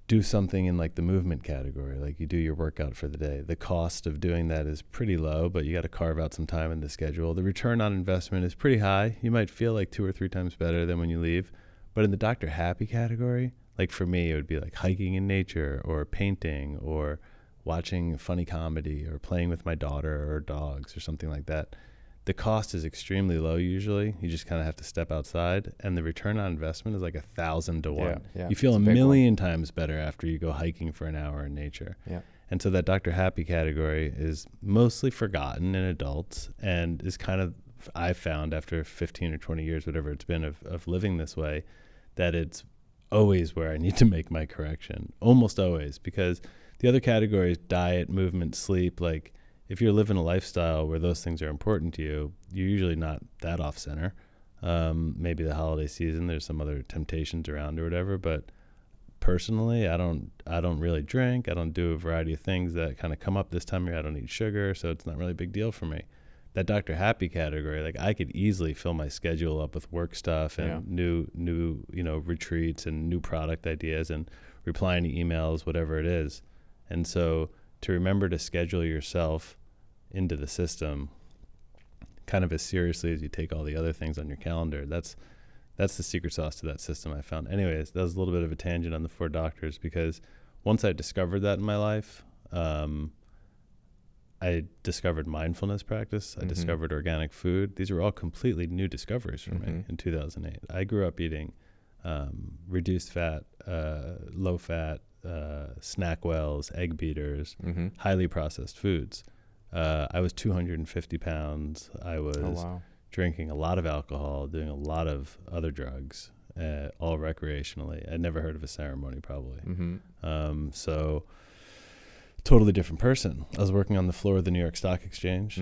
do something in like the movement category, like you do your workout for the day, the cost of doing that is pretty low, but you got to carve out some time in the schedule. The return on investment is pretty high. You might feel like 2 or 3 times better than when you leave. But in the Dr. Happy category, like for me, it would be like hiking in nature, or painting, or watching funny comedy, or playing with my daughter or dogs or something like that. The cost is extremely low usually. You just kind of have to step outside, and the return on investment is like 1,000 to 1. You feel a million times better after you go hiking for an hour in nature. And so that Dr. Happy category is mostly forgotten in adults, and is kind of, I've found after 15 or 20 years, whatever it's been of living this way, that it's always where I need to make my correction, almost always, because the other categories, diet, movement, sleep, like, if you're living a lifestyle where those things are important to you, you're usually not that off center. Maybe the holiday season, there's some other temptations around or whatever. But personally, I don't really drink. I don't do a variety of things that kind of come up this time of year. I don't eat sugar, so it's not really a big deal for me. That Dr. Happy category, like, I could easily fill my schedule up with work stuff and new retreats and new product ideas and replying to emails, whatever it is. And so to remember to schedule yourself into the system kind of as seriously as you take all the other things on your calendar, that's the secret sauce to that system, I found. Anyways, that was a little bit of a tangent on the 4 doctors, because once I discovered that in my life, I discovered mindfulness practice. I discovered organic food. These were all completely new discoveries for me in 2008. I grew up eating reduced fat, low fat, snack wells, egg beaters, highly processed foods. I was 250 pounds. I was drinking a lot of alcohol, doing a lot of other drugs, all recreationally. I'd never heard of a ceremony, probably. So totally different person. I was working on the floor of the New York Stock Exchange,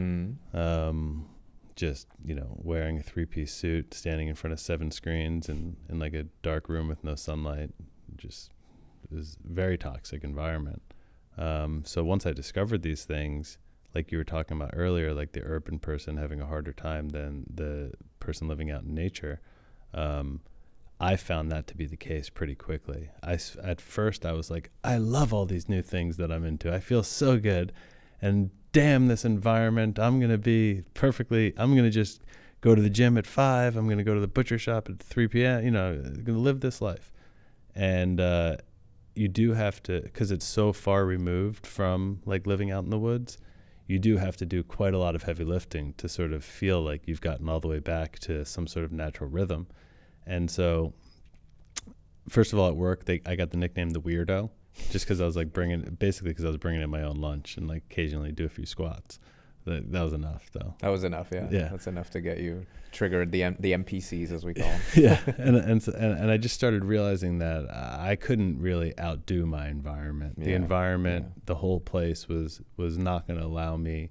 just, wearing a 3-piece suit, standing in front of 7 screens in like a dark room with no sunlight. It was a very toxic environment. So once I discovered these things, like you were talking about earlier, like the urban person having a harder time than the person living out in nature, I found that to be the case pretty quickly. At first I was like, I love all these new things that I'm into. I feel so good. And damn this environment. I'm going to just go to the gym at 5. I'm going to go to the butcher shop at 3 p.m. I'm going to live this life. And you do have to, because it's so far removed from like living out in the woods, you do have to do quite a lot of heavy lifting to sort of feel like you've gotten all the way back to some sort of natural rhythm. And so, first of all, at work, I got the nickname the Weirdo, just because I was like bringing in my own lunch and like occasionally do a few squats. That was enough, though. That was enough, yeah. That's enough to get you triggered the NPCs, as we call them. Yeah, and I just started realizing that I couldn't really outdo my environment. The environment, the whole place was not going to allow me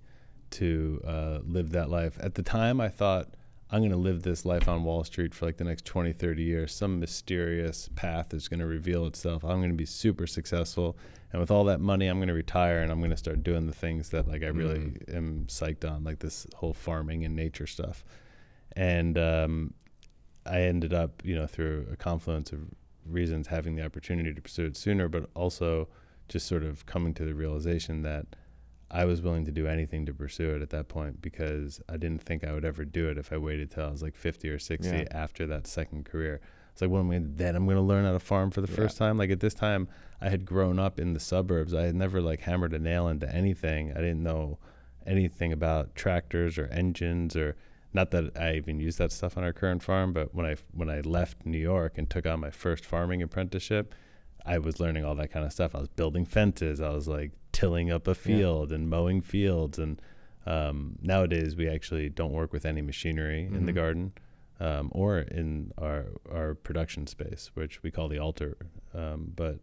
to live that life. At the time, I thought, I'm going to live this life on Wall Street for like the next 20, 30 years. Some mysterious path is going to reveal itself. I'm going to be super successful. And with all that money, I'm going to retire and I'm going to start doing the things that like I really am psyched on, like this whole farming and nature stuff. And I ended up, through a confluence of reasons, having the opportunity to pursue it sooner, but also just sort of coming to the realization that I was willing to do anything to pursue it at that point, because I didn't think I would ever do it if I waited till I was like 50 or 60 after that second career. It's like, I'm going to learn how to farm for the first time. Like at this time, I had grown up in the suburbs. I had never like hammered a nail into anything. I didn't know anything about tractors or engines, or not that I even use that stuff on our current farm, but when I left New York and took on my first farming apprenticeship, I was learning all that kind of stuff. I was building fences. I was like tilling up a field and mowing fields. And nowadays we actually don't work with any machinery in the garden or in our production space, which we call the altar. But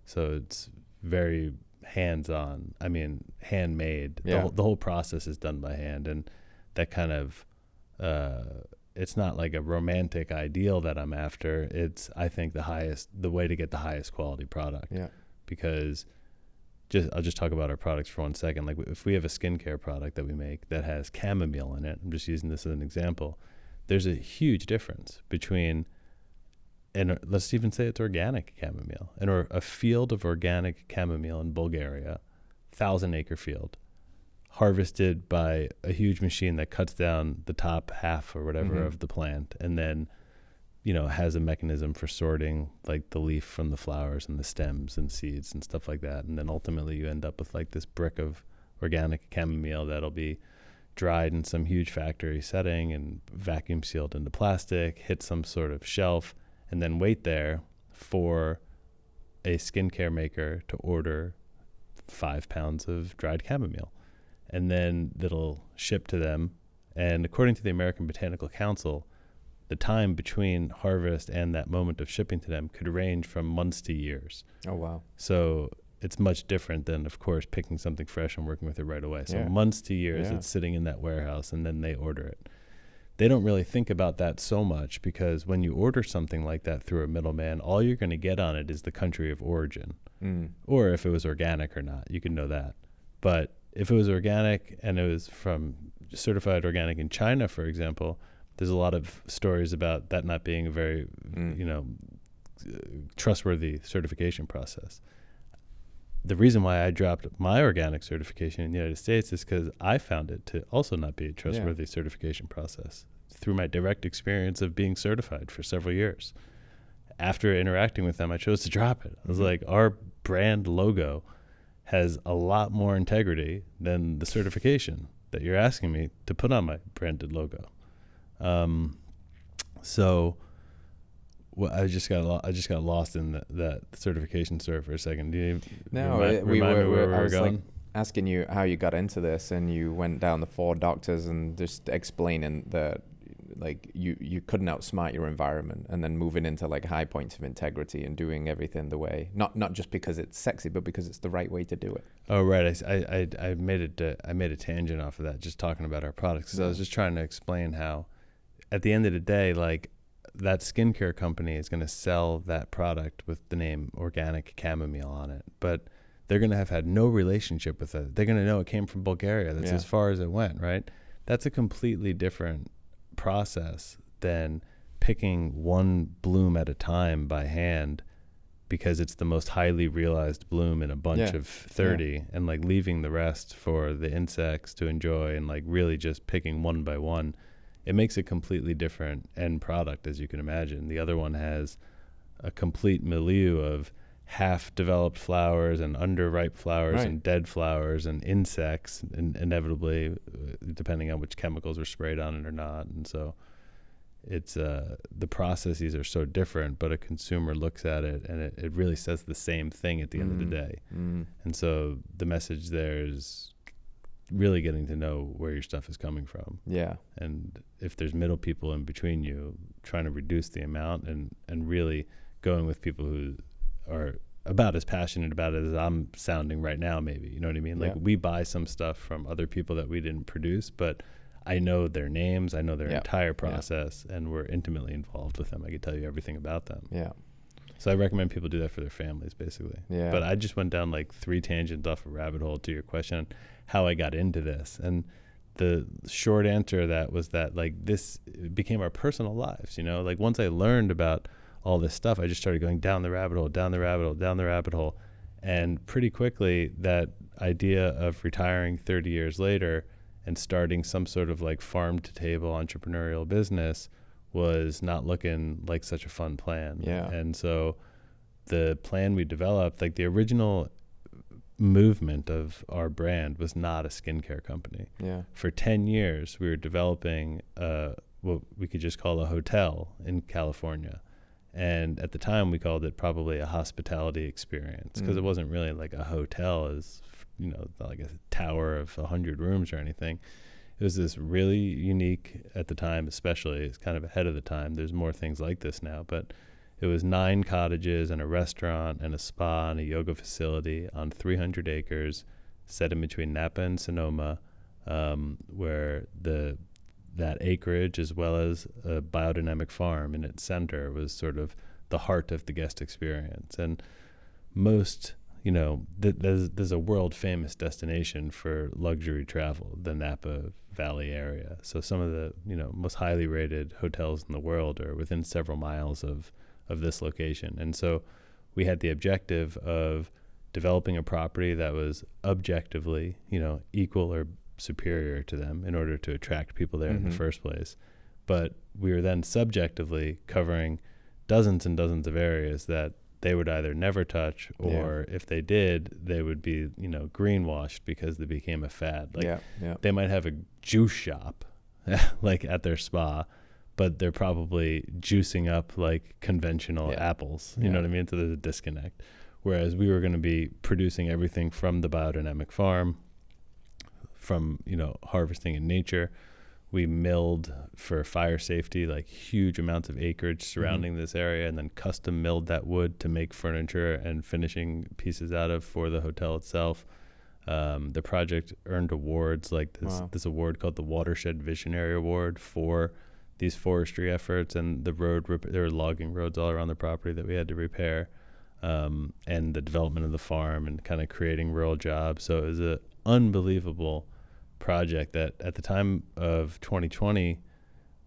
so it's very hands-on. I mean, handmade. The whole process is done by hand, and that kind of it's not like a romantic ideal that I'm after. It's, I think, the way to get the highest quality product. Yeah. Because I'll just talk about our products for 1 second. Like if we have a skincare product that we make that has chamomile in it, I'm just using this as an example. There's a huge difference between, and let's even say it's organic chamomile, and or a field of organic chamomile in Bulgaria, 1,000-acre field, harvested by a huge machine that cuts down the top half or whatever of the plant, and then, has a mechanism for sorting like the leaf from the flowers and the stems and seeds and stuff like that. And then ultimately you end up with like this brick of organic chamomile that'll be dried in some huge factory setting and vacuum sealed into plastic, hit some sort of shelf, and then wait there for a skincare maker to order 5 pounds of dried chamomile. And then that'll ship to them. And according to the American Botanical Council, the time between harvest and that moment of shipping to them could range from months to years. Oh, wow. So it's much different than, of course, picking something fresh and working with it right away. So months to years, it's sitting in that warehouse, and then they order it. They don't really think about that so much, because when you order something like that through a middleman, all you're going to get on it is the country of origin, or if it was organic or not. You can know that. But if it was organic and it was from certified organic in China, for example, there's a lot of stories about that not being a very, trustworthy certification process. The reason why I dropped my organic certification in the United States is because I found it to also not be a trustworthy certification process through my direct experience of being certified for several years. After interacting with them, I chose to drop it. I was like, our brand logo has a lot more integrity than the certification that you're asking me to put on my branded logo. I just got lost in that certification story for a second. Do you remind me where we were going? Asking you how you got into this, and you went down the 4 doctors and just explaining that like you couldn't outsmart your environment, and then moving into like high points of integrity and doing everything the way, not just because it's sexy, but because it's the right way to do it. Oh, right. I made a tangent off of that, just talking about our products, because I was just trying to explain how at the end of the day, like, that skincare company is going to sell that product with the name organic chamomile on it, but they're going to have had no relationship with it. They're going to know it came from Bulgaria. That's as far as it went, right? That's a completely different process than picking one bloom at a time by hand because it's the most highly realized bloom in a bunch of 30 and like leaving the rest for the insects to enjoy, and like really just picking one by one. It makes a completely different end product, as you can imagine. The other one has a complete milieu of half-developed flowers and underripe flowers and dead flowers and insects, and inevitably, depending on which chemicals are sprayed on it or not. And so it's the processes are so different, but a consumer looks at it and it really says the same thing at the end of the day. And so the message there is really getting to know where your stuff is coming from. Yeah. And if there's middle people in between you, trying to reduce the amount and really going with people who are about as passionate about it as I'm sounding right now, maybe. You know what I mean? Like we buy some stuff from other people that we didn't produce, but I know their names, I know their entire process, and we're intimately involved with them. I could tell you everything about them. Yeah. So I recommend people do that for their families, basically. Yeah. But I just went down like 3 tangents off a rabbit hole to your question, how I got into this. And the short answer to that was that like this became our personal lives, you know? Like once I learned about all this stuff, I just started going down the rabbit hole, down the rabbit hole, down the rabbit hole. And pretty quickly that idea of retiring 30 years later and starting some sort of like farm to table entrepreneurial business was not looking like such a fun plan. Yeah. And so the plan we developed, like the original movement of our brand was not a skincare company. Yeah. For 10 years, we were developing what we could just call a hotel in California. And at the time, we called it probably a hospitality experience, because it wasn't really like a hotel, as not like a tower of 100 rooms or anything. It was this really unique, at the time especially, it's kind of ahead of the time. There's more things like this now, but it was 9 cottages and a restaurant and a spa and a yoga facility on 300 acres set in between Napa and Sonoma, where that acreage, as well as a biodynamic farm in its center, was sort of the heart of the guest experience. And most, there's a world famous destination for luxury travel, the Napa Valley area. So some of the, most highly rated hotels in the world are within several miles of this location. And so we had the objective of developing a property that was objectively, equal or superior to them in order to attract people there in the first place. But we were then subjectively covering dozens and dozens of areas that they would either never touch, or if they did, they would be, greenwashed because they became a fad. Like they might have a juice shop like at their spa, but they're probably juicing up like conventional apples. You know what I mean? So there's a disconnect. Whereas we were going to be producing everything from the biodynamic farm, from, harvesting in nature. We milled for fire safety, like huge amounts of acreage surrounding this area, and then custom milled that wood to make furniture and finishing pieces out of for the hotel itself. The project earned awards like this award called the Watershed Visionary Award for these forestry efforts, and there were logging roads all around the property that we had to repair, and the development of the farm and kind of creating rural jobs. So it was an unbelievable project that at the time of 2020,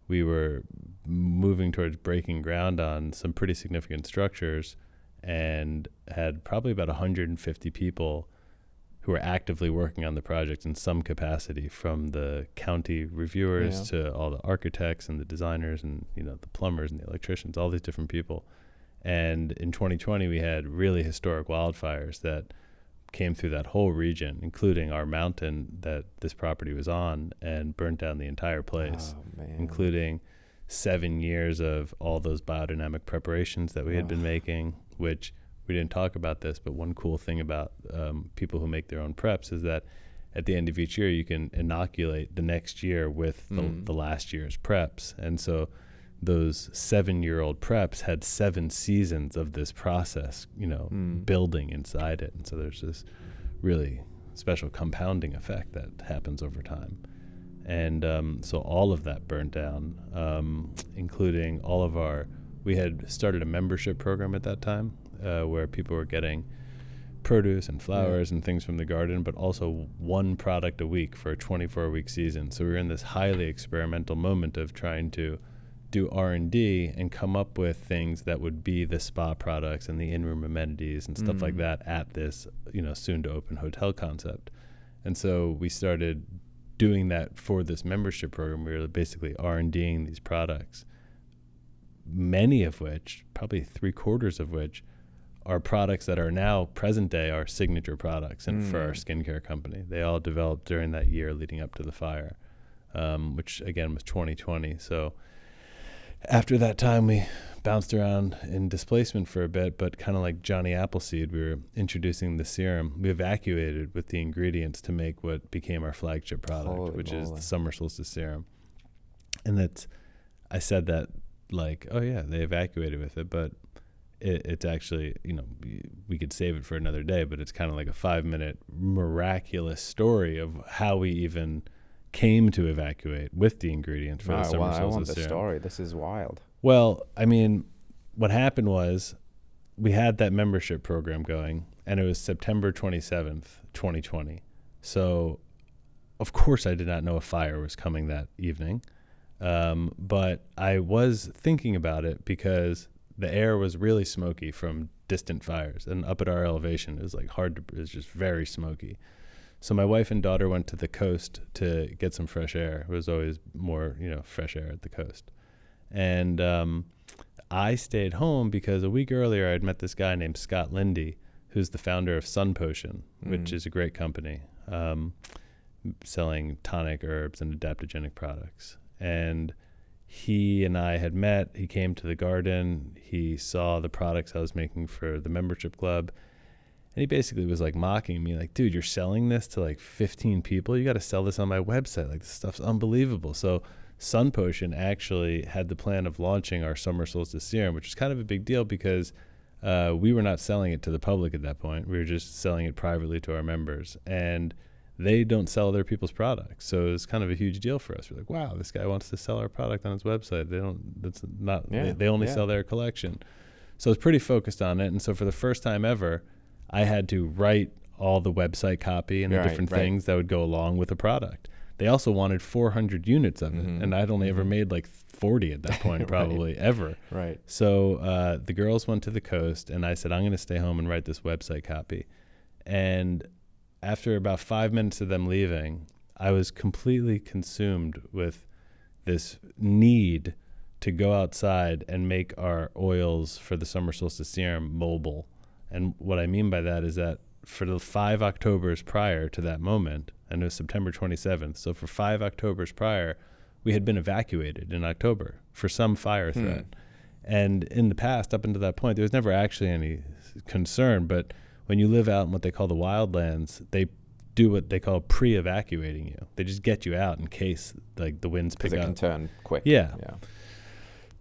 we were moving towards breaking ground on some pretty significant structures, and had probably about 150 people who were actively working on the project in some capacity, from the county reviewers to all the architects and the designers and, the plumbers and the electricians, all these different people. And in 2020, we had really historic wildfires that came through that whole region, including our mountain that this property was on, and burnt down the entire place, including 7 years of all those biodynamic preparations that we had been making, which we didn't talk about this, but one cool thing about people who make their own preps is that at the end of each year, you can inoculate the next year with the last year's preps. And so those 7-year-old preps had 7 seasons of this process, building inside it. And so there's this really special compounding effect that happens over time. And so all of that burnt down, including all of we had started a membership program at that time, where people were getting produce and flowers and things from the garden, but also one product a week for a 24-week season. So we were in this highly experimental moment of trying to do R&D and come up with things that would be the spa products and the in-room amenities and stuff like that at this, soon to open hotel concept. And so we started doing that for this membership program. We were basically R&Ding these products, many of which, probably 3/4 of which, are products that are now present day our signature products and for our skincare company. They all developed during that year leading up to the fire, which again was 2020. So after that time, we bounced around in displacement for a bit, but kind of like Johnny Appleseed, we were introducing the serum. We evacuated with the ingredients to make what became our flagship product, which is the Summer Solstice Serum. And I said that like, oh yeah, they evacuated with it, but it's actually, we could save it for another day, but it's kind of like a 5-minute miraculous story of how we even came to evacuate with the ingredients for the Summer Solstice Serum. I want the story. This is wild. Well, I mean, what happened was we had that membership program going, and it was September 27th, 2020. So, of course, I did not know a fire was coming that evening, but I was thinking about it because the air was really smoky from distant fires, and up at our elevation, it was like it was just very smoky. So my wife and daughter went to the coast to get some fresh air. It was always more, fresh air at the coast. And I stayed home because a week earlier I'd met this guy named Scott Lindy, who's the founder of Sun Potion, which is a great company, selling tonic herbs and adaptogenic products. And he and I had met. He came to the garden. He saw the products I was making for the membership club. And he basically was like mocking me, like, dude, you're selling this to like 15 people? You got to sell this on my website. Like, this stuff's unbelievable. So Sun Potion actually had the plan of launching our summer solstice serum, which was kind of a big deal because we were not selling it to the public at that point. We were just selling it privately to our members. And they don't sell other people's products. So it was kind of a huge deal for us. We're like, wow, this guy wants to sell our product on his website. They only sell their collection. So I was pretty focused on it. And so for the first time ever, I had to write all the website copy and the different things that would go along with the product. They also wanted 400 units of it. And I'd only ever made like 40 at that point, probably ever. Right. So the girls went to the coast and I said, I'm going to stay home and write this website copy. And after about 5 minutes of them leaving, I was completely consumed with this need to go outside and make our oils for the summer solstice serum mobile. And what I mean by that is that for the 5 Octobers prior to that moment, and it was September 27th, so for 5 Octobers prior, we had been evacuated in October for some fire threat. And in the past, up until that point, there was never actually any concern, but when you live out in what they call the wildlands, they do what they call pre-evacuating you. They just get you out in case like the winds pick up. Because it can turn quick. Yeah.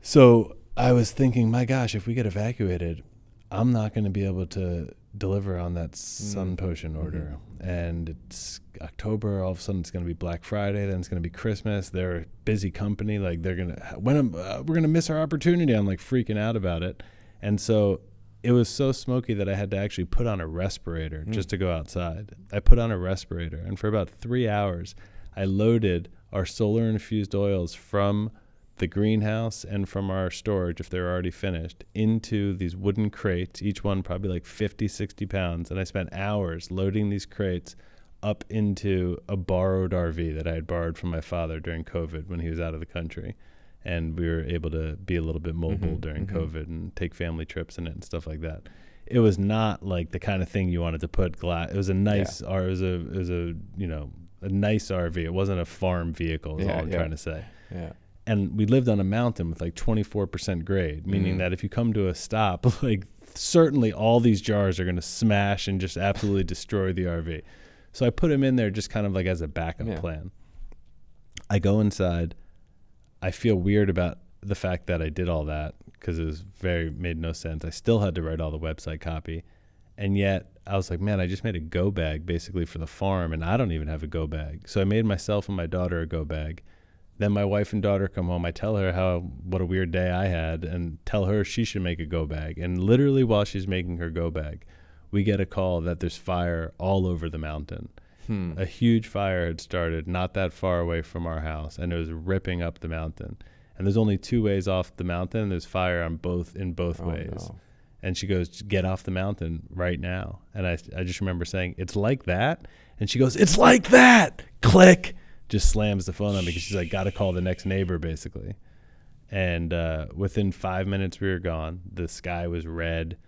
So I was thinking, my gosh, if we get evacuated, I'm not going to be able to deliver on that Sun Potion order. And it's October, all of a sudden it's going to be Black Friday, then it's going to be Christmas. They're a busy company. Like we're going to miss our opportunity. I'm like freaking out about it. And so it was so smoky that I had to actually put on a respirator just to go outside. I put on a respirator, and for about 3 hours, I loaded our solar-infused oils from the greenhouse and from our storage, if they're already finished, into these wooden crates, each one probably like 50, 60 pounds. And I spent hours loading these crates up into a borrowed RV that I had borrowed from my father during COVID when he was out of the country. And we were able to be a little bit mobile during COVID and take family trips in it and stuff like that. It was not like the kind of thing you wanted to put glass. It was a nice, it was a nice RV. It wasn't a farm vehicle is all I'm trying to say. Yeah. And we lived on a mountain with like 24% grade, meaning that if you come to a stop, like certainly all these jars are going to smash and just absolutely destroy the RV. So I put them in there just kind of like as a backup plan. I go inside. I feel weird about the fact that I did all that because it was made no sense. I still had to write all the website copy. And yet I was like, man, I just made a go bag basically for the farm and I don't even have a go bag. So I made myself and my daughter a go bag. Then my wife and daughter come home. I tell her what a weird day I had and tell her she should make a go bag. And literally while she's making her go bag, we get a call that there's fire all over the mountain. A huge fire had started not that far away from our house, and it was ripping up the mountain. And there's only 2 ways off the mountain, and there's fire in both ways. No. And she goes, get off the mountain right now. And I just remember saying, it's like that? And she goes, it's like that! Click! Just slams the phone on me because she's like, got to call the next neighbor, basically. And within 5 minutes, we were gone. The sky was red,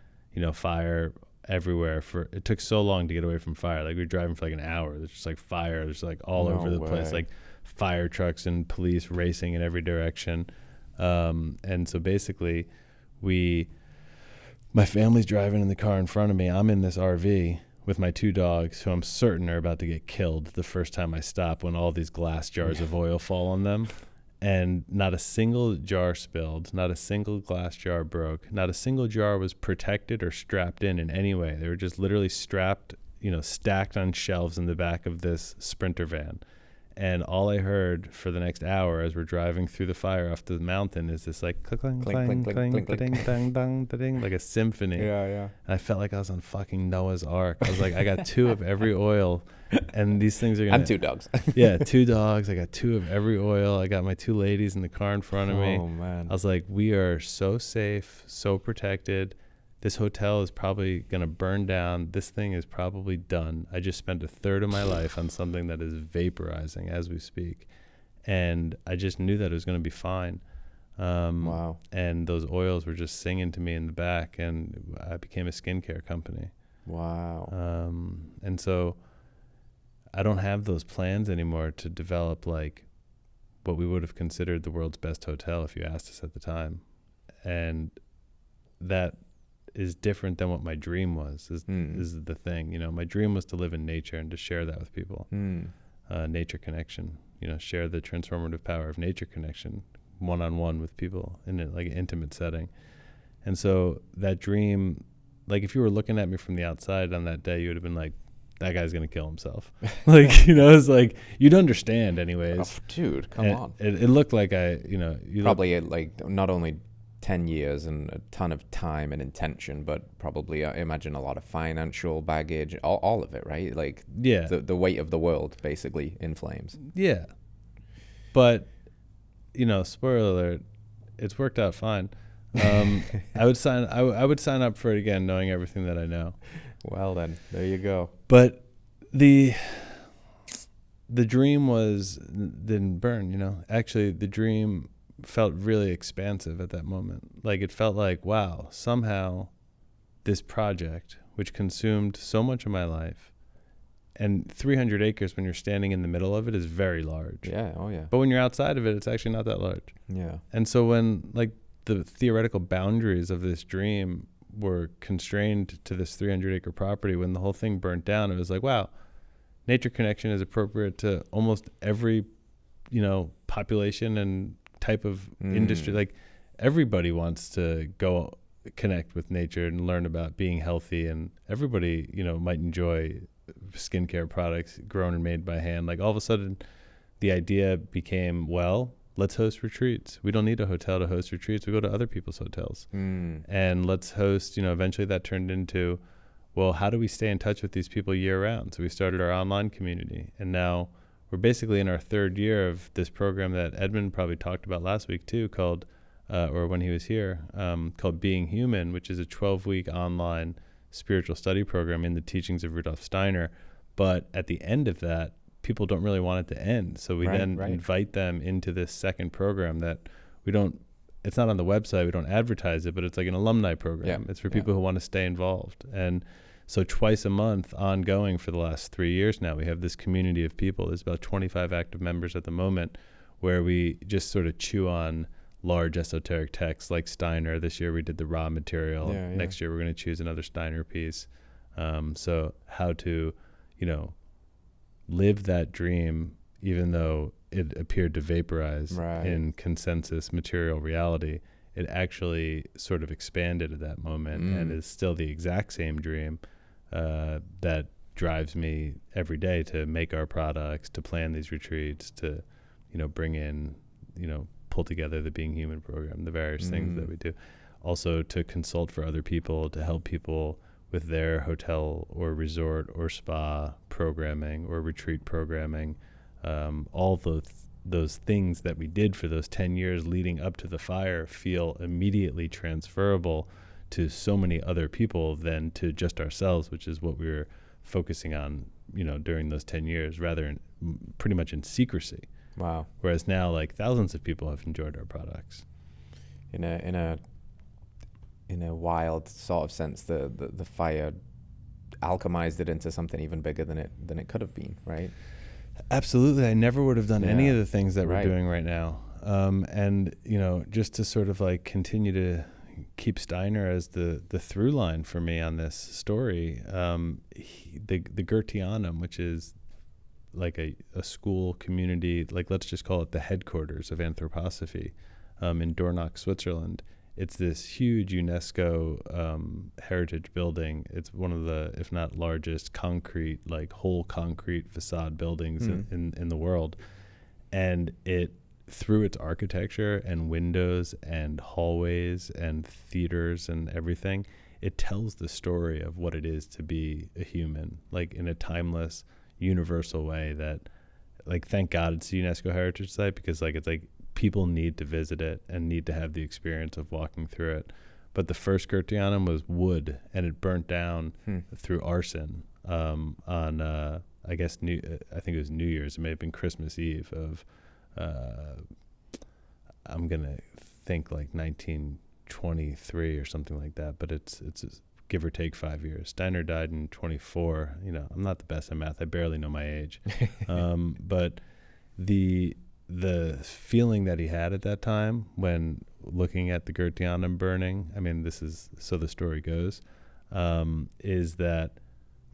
fire everywhere. It took so long to get away from fire. Like we were driving for like an hour. There's just like fire. There's like all over the place, like fire trucks and police racing in every direction. And so basically my family's driving in the car in front of me. I'm in this RV with my 2 dogs who I'm certain are about to get killed the first time I stop when all these glass jars of oil fall on them. And not a single jar spilled, not a single glass jar broke, not a single jar was protected or strapped in any way. They were just literally strapped, stacked on shelves in the back of this Sprinter van. And all I heard for the next hour as we're driving through the fire off the mountain is this like clang, clang, clang, ding, dang, dang, ding, like a symphony. Yeah. And I felt like I was on fucking Noah's Ark. I was like, I got 2 of every oil, and these things are gonna. And 2 dogs. 2 dogs. I got 2 of every oil. I got my 2 ladies in the car in front of me. Oh man. I was like, we are so safe, so protected. This hotel is probably going to burn down. This thing is probably done. I just spent a third of my life on something that is vaporizing as we speak. And I just knew that it was going to be fine. Wow. And those oils were just singing to me in the back, and I became a skincare company. Wow. And so I don't have those plans anymore to develop like what we would have considered the world's best hotel if you asked us at the time. And that is different than what my dream was, is the thing. You know, my dream was to live in nature and to share that with people. Nature connection, you know, share the transformative power of nature connection one-on-one with people in an intimate setting. And so that dream, like if you were looking at me from the outside on that day, you would have been like, that guy's going to kill himself. Like, you know, it's like, you'd understand anyways. Oh, dude, come on. It looked like you probably like not only 10 years and a ton of time and intention, but probably I imagine a lot of financial baggage, all of it, right? Like the weight of the world basically in flames. Yeah. But, you know, spoiler alert, it's worked out fine. I would sign up for it again, knowing everything that I know. Well then, there you go. But the dream didn't burn, you know. Actually, the dream felt really expansive at that moment. Like it felt like, wow, somehow this project, which consumed so much of my life, and 300 acres when you're standing in the middle of it is very large. Yeah, oh yeah. But when you're outside of it, it's actually not that large. Yeah. And so when like the theoretical boundaries of this dream were constrained to this 300-acre property, when the whole thing burnt down, it was like, wow, nature connection is appropriate to almost every, you know, population and type of industry. Like everybody wants to go connect with nature and learn about being healthy, and everybody, you know, might enjoy skincare products grown and made by hand. Like all of a sudden the idea became, well, let's host retreats. We don't need a hotel to host retreats. We go to other people's hotels. And let's host, you know, eventually that turned into, well, how do we stay in touch with these people year round? So we started our online community, and now we're basically in our third year of this program that Edmund probably talked about last week too, called, or when he was here, called Being Human, which is a 12-week online spiritual study program in the teachings of Rudolf Steiner. But at the end of that, people don't really want it to end. So we invite them into this second program that it's not on the website, we don't advertise it, but it's like an alumni program. It's for people who want to stay involved. And so twice a month, ongoing for the last 3 years now, we have this community of people. There's about 25 active members at the moment, where we just sort of chew on large esoteric texts like Steiner. This year we did the raw material. Next year we're going to choose another Steiner piece. So how to, you know, live that dream, even though it appeared to vaporize in consensus material reality, it actually sort of expanded at that moment and is still the exact same dream that drives me every day to make our products, to plan these retreats, to, you know, bring in, you know, pull together the Being Human program, the various things that we do. Also to consult for other people, to help people with their hotel or resort or spa programming or retreat programming. All those things that we did for those 10 years leading up to the fire feel immediately transferable to so many other people than to just ourselves, which is what we were focusing on, you know, during those 10 years, rather pretty much in secrecy. Wow. Whereas now, like, thousands of people have enjoyed our products. In a wild sort of sense, the fire alchemized it into something even bigger than it could have been, right? Absolutely. I never would have done any of the things that we're doing right now. And, you know, just to sort of like continue to keep Steiner as the through line for me on this story, the Goetheanum, which is like a school community, like let's just call it the headquarters of anthroposophy, in Dornach, Switzerland. It's this huge UNESCO heritage building. It's one of the, if not largest, concrete, like whole concrete facade buildings in the world. And it, through its architecture and windows and hallways and theaters and everything, it tells the story of what it is to be a human, like in a timeless, universal way that, like, thank God it's a UNESCO heritage site, because like it's like people need to visit it and need to have the experience of walking through it. But the first Goetheanum was wood, and it burnt down through arson on I guess I think it was New Year's. It may have been Christmas Eve of I'm gonna think like 1923 or something like that. But it's give or take 5 years. Steiner died in 24. You know, I'm not the best at math. I barely know my age. But the feeling that he had at that time when looking at the Goetheanum burning, I mean, this is, so the story goes, is that,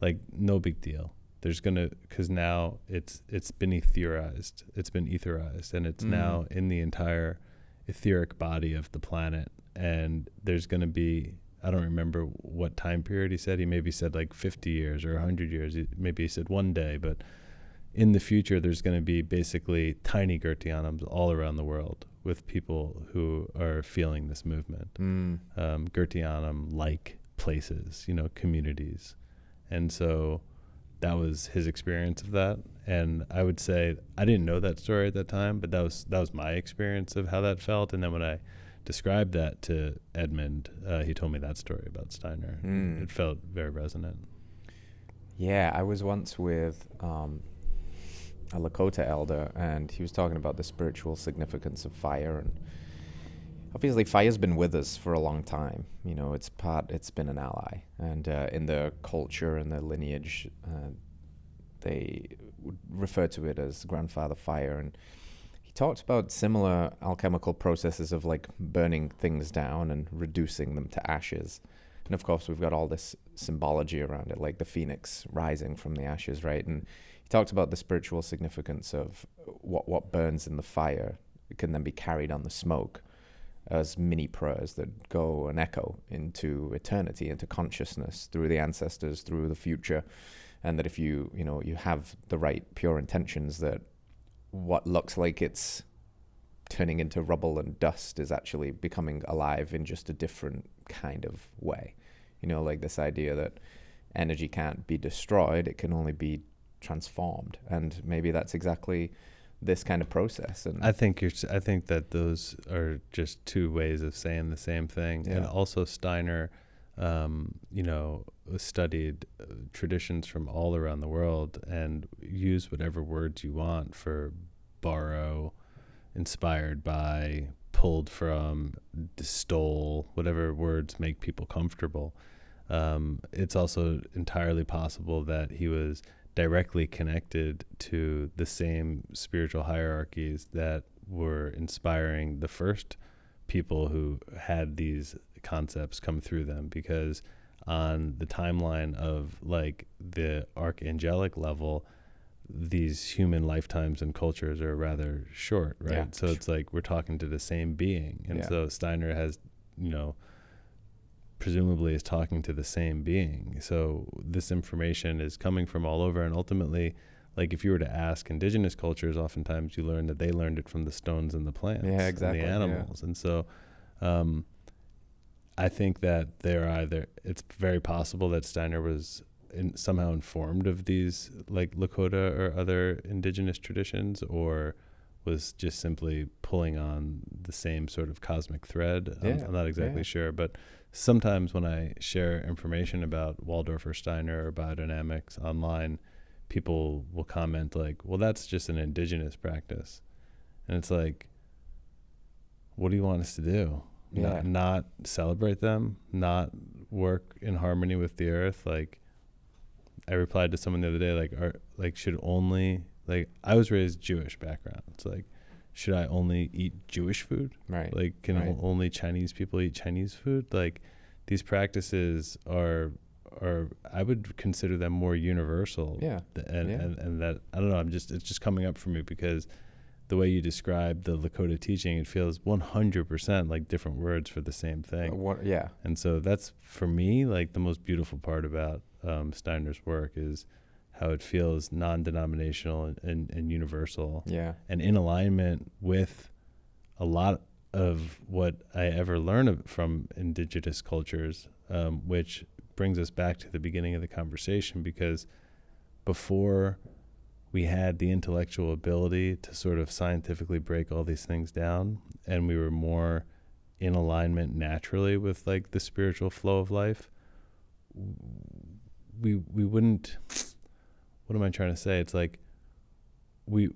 like, no big deal. There's because now it's been etherized. It's been etherized, and it's now in the entire etheric body of the planet. And there's going to be, I don't remember what time period he said. He maybe said like 50 years or 100 years. Maybe he said one day, but in the future, there's going to be basically tiny Goetheanums all around the world with people who are feeling this movement. Goetheanum-like places, you know, communities. And so that was his experience of that. And I would say, I didn't know that story at that time, but that was my experience of how that felt. And then when I described that to Edmund, he told me that story about Steiner. It felt very resonant. Yeah, I was once with a Lakota elder, and he was talking about the spiritual significance of fire. And obviously fire's been with us for a long time. You know, it's been an ally. And in the culture and the lineage, they would refer to it as grandfather fire. And he talked about similar alchemical processes of like burning things down and reducing them to ashes. And of course, we've got all this symbology around it, like the phoenix rising from the ashes, right? And he talked about the spiritual significance of what burns in the fire. It can then be carried on the smoke as mini prayers that go and echo into eternity, into consciousness, through the ancestors, through the future. And that if you have the right pure intentions, that what looks like it's turning into rubble and dust is actually becoming alive in just a different kind of way. You know, like this idea that energy can't be destroyed, it can only be transformed. And maybe that's exactly this kind of process. And I think that those are just two ways of saying the same thing. Yeah. And also Steiner, studied traditions from all around the world and used whatever words you want for borrow, inspired by, pulled from, stole, whatever words make people comfortable. It's also entirely possible that he was directly connected to the same spiritual hierarchies that were inspiring the first people who had these concepts come through them, because on the timeline of like the archangelic level, these human lifetimes and cultures are rather short, right? Yeah. So it's like we're talking to the same being. And so Steiner has, presumably is talking to the same being. So this information is coming from all over, and ultimately, like if you were to ask indigenous cultures, oftentimes you learn that they learned it from the stones and the plants and the animals. And so I think that it's very possible that Steiner was somehow informed of these like Lakota or other indigenous traditions, or was just simply pulling on the same sort of cosmic thread. I'm not exactly sure, but sometimes when I share information about Waldorf or Steiner or biodynamics online, people will comment like, well, that's just an indigenous practice. And it's like, what do you want us to do? Not celebrate them, not work in harmony with the earth. Like, I replied to someone the other day, I was raised Jewish background. It's like, should I only eat Jewish food? Right. Like, can only Chinese people eat Chinese food? Like, these practices are I would consider them more universal. Yeah. And that, I don't know, it's just coming up for me because the way you describe the Lakota teaching, it feels 100% like different words for the same thing. And so that's, for me, like the most beautiful part about Steiner's work is how it feels non-denominational and universal. Yeah. And in alignment with a lot of what I ever learned from indigenous cultures, which brings us back to the beginning of the conversation, because before we had the intellectual ability to sort of scientifically break all these things down, and we were more in alignment naturally with like the spiritual flow of life, we wouldn't, what am I trying to say? It's like we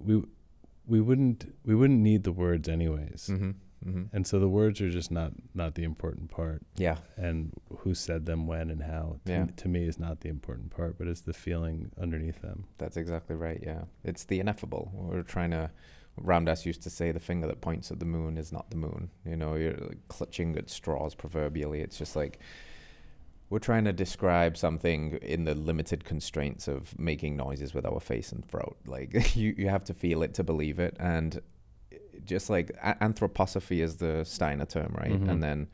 wouldn't need the words anyways. Mm-hmm. And so the words are just not the important part. Yeah. And who said them when and how to me is not the important part, but it's the feeling underneath them. That's exactly right. Yeah. It's the ineffable. We're trying to, Ramdas used to say, the finger that points at the moon is not the moon. You know, you're like clutching at straws proverbially. It's just like, we're trying to describe something in the limited constraints of making noises with our face and throat. Like you have to feel it to believe it. And just like anthroposophy is the Steiner term, right? And then,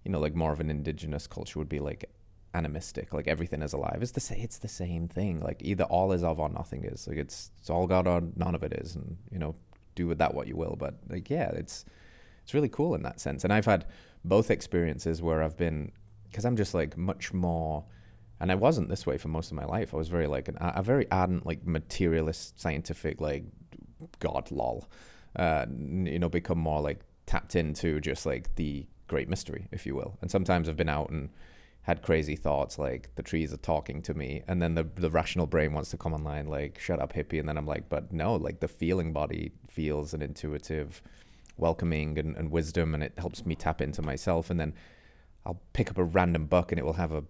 you know, like more of an indigenous culture would be like animistic, like everything is alive. It's the same thing. Like either all is of or nothing is. Like it's all God or none of it is. And, you know, do with that what you will. But like, yeah, it's really cool in that sense. And I've had both experiences where I've been, because I'm just like much more, and I wasn't this way for most of my life. I was very like a very ardent, like materialist, scientific, like God lol, you know, become more like tapped into just like the great mystery, if you will. And sometimes I've been out and had crazy thoughts like the trees are talking to me, and then the rational brain wants to come online like, shut up hippie. And then I'm like, but no, like the feeling body feels an intuitive welcoming and wisdom, and it helps me tap into myself. And then I'll pick up a random book and it will have a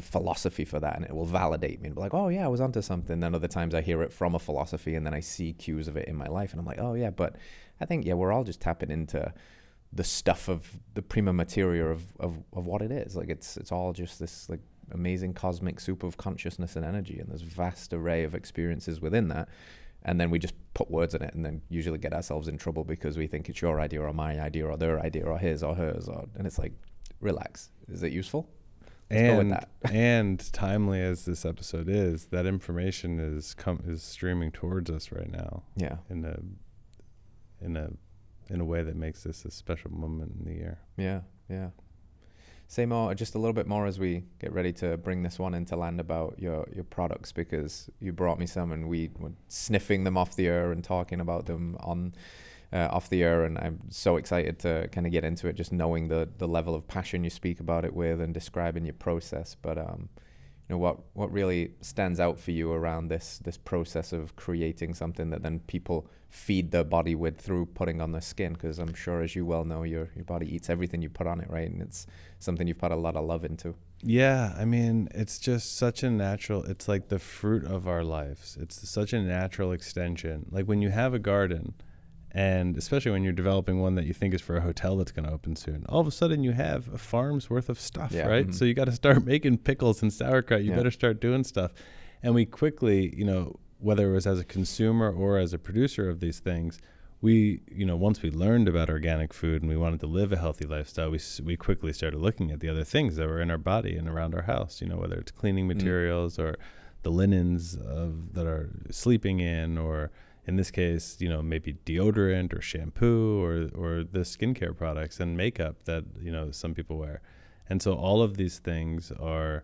philosophy for that, and it will validate me and be like, oh yeah, I was onto something. Then other times I hear it from a philosophy and then I see cues of it in my life and I'm like, oh yeah, but I think, yeah, we're all just tapping into the stuff of the prima materia of what it is. Like it's all just this like amazing cosmic soup of consciousness and energy, and there's a vast array of experiences within that. And then we just put words in it and then usually get ourselves in trouble because we think it's your idea or my idea or their idea or his or hers, and it's like, relax. Is it useful? Let's go with that. And timely as this episode is, that information is streaming towards us right now. Yeah. In a way that makes this a special moment in the year. Yeah, yeah. Say more, just a little bit more as we get ready to bring this one into land about your products, because you brought me some and we were sniffing them off the air and talking about them on off the air, and I'm so excited to kind of get into it, just knowing the level of passion you speak about it with and describing your process. But you know, what really stands out for you around this process of creating something that then people feed their body with through putting on their skin? Because I'm sure, as you well know, your body eats everything you put on it, right? And it's something you've put a lot of love into. Yeah, I mean, it's just such a natural, it's like the fruit of our lives. It's such a natural extension. Like when you have a garden, and especially when you're developing one that you think is for a hotel that's going to open soon, all of a sudden you have a farm's worth of stuff, right? So you got to start making pickles and sauerkraut. You better start doing stuff. And we quickly, you know, whether it was as a consumer or as a producer of these things, we, you know, once we learned about organic food and we wanted to live a healthy lifestyle, we quickly started looking at the other things that were in our body and around our house, you know, whether it's cleaning materials or the linens that are sleeping in, or in this case, you know, maybe deodorant or shampoo or the skincare products and makeup that, you know, some people wear. And so all of these things are,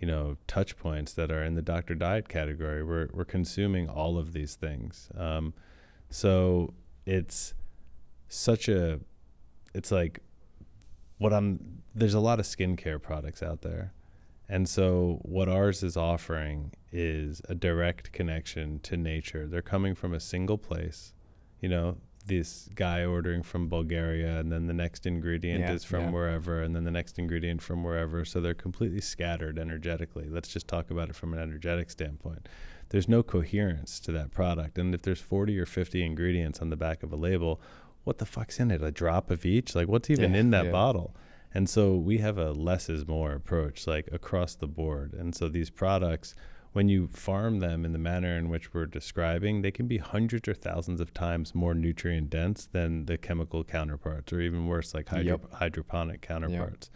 you know, touch points that are in the Dr. Diet category. We're consuming all of these things. So it's like there's a lot of skincare products out there. And so what ours is offering is a direct connection to nature. They're coming from a single place. You know, this guy ordering from Bulgaria, and then the next ingredient is from wherever, and then the next ingredient from wherever. So they're completely scattered energetically. Let's just talk about it from an energetic standpoint. There's no coherence to that product. And if there's 40 or 50 ingredients on the back of a label, what the fuck's in it? A drop of each? Like, what's even in that bottle? And so we have a less is more approach, like across the board. And so these products, when you farm them in the manner in which we're describing, they can be hundreds or thousands of times more nutrient dense than the chemical counterparts, or even worse, like hydroponic counterparts.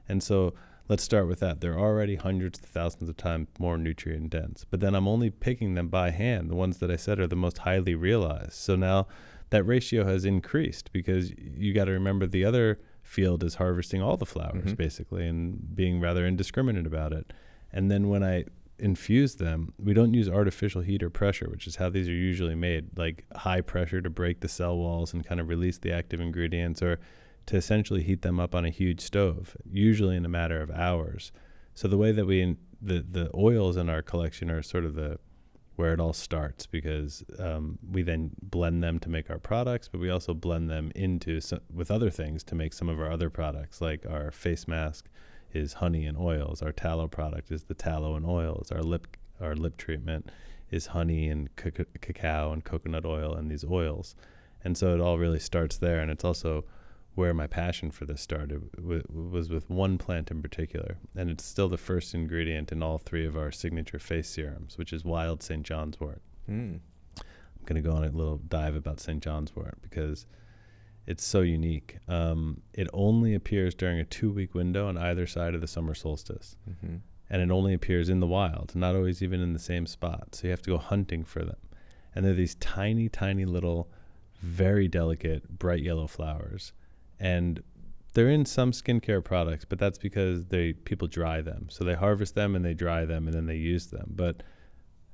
And so let's start with that. They're already hundreds of thousands of times more nutrient dense, but then I'm only picking them by hand. The ones that I said are the most highly realized. So now that ratio has increased, because you got to remember the other field is harvesting all the flowers basically, and being rather indiscriminate about it. And then when I infuse them, we don't use artificial heat or pressure, which is how these are usually made, like high pressure to break the cell walls and kind of release the active ingredients, or to essentially heat them up on a huge stove, usually in a matter of hours. So the way that the oils in our collection are sort of the where it all starts, because we then blend them to make our products, but we also blend them with other things to make some of our other products. Like our face mask is honey and oils. Our tallow product is the tallow and oils. Our lip treatment is honey and cacao and coconut oil and these oils. And so it all really starts there. And it's also where my passion for this started, was with one plant in particular. And it's still the first ingredient in all 3 of our signature face serums, which is wild St. John's wort. I'm going to go on a little dive about St. John's wort because it's so unique. It only appears during a 2-week window on either side of the summer solstice. And it only appears in the wild, not always even in the same spot. So you have to go hunting for them. And they're these tiny, tiny little, very delicate, bright yellow flowers. And they're in some skincare products, but that's because people dry them. So they harvest them and they dry them and then they use them. But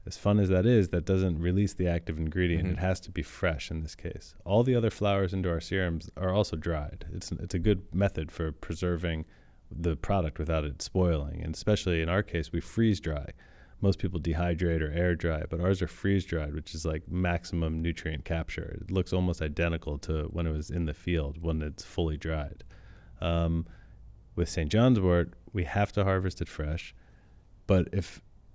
as fun as that is, that doesn't release the active ingredient. It has to be fresh in this case. All the other flowers into our serums are also dried. It's a good method for preserving the product without it spoiling. And especially in our case, we freeze dry. Most people dehydrate or air dry, but ours are freeze dried, which is like maximum nutrient capture. It looks almost identical to when it was in the field, when it's fully dried. With St. John's wort, we have to harvest it fresh, but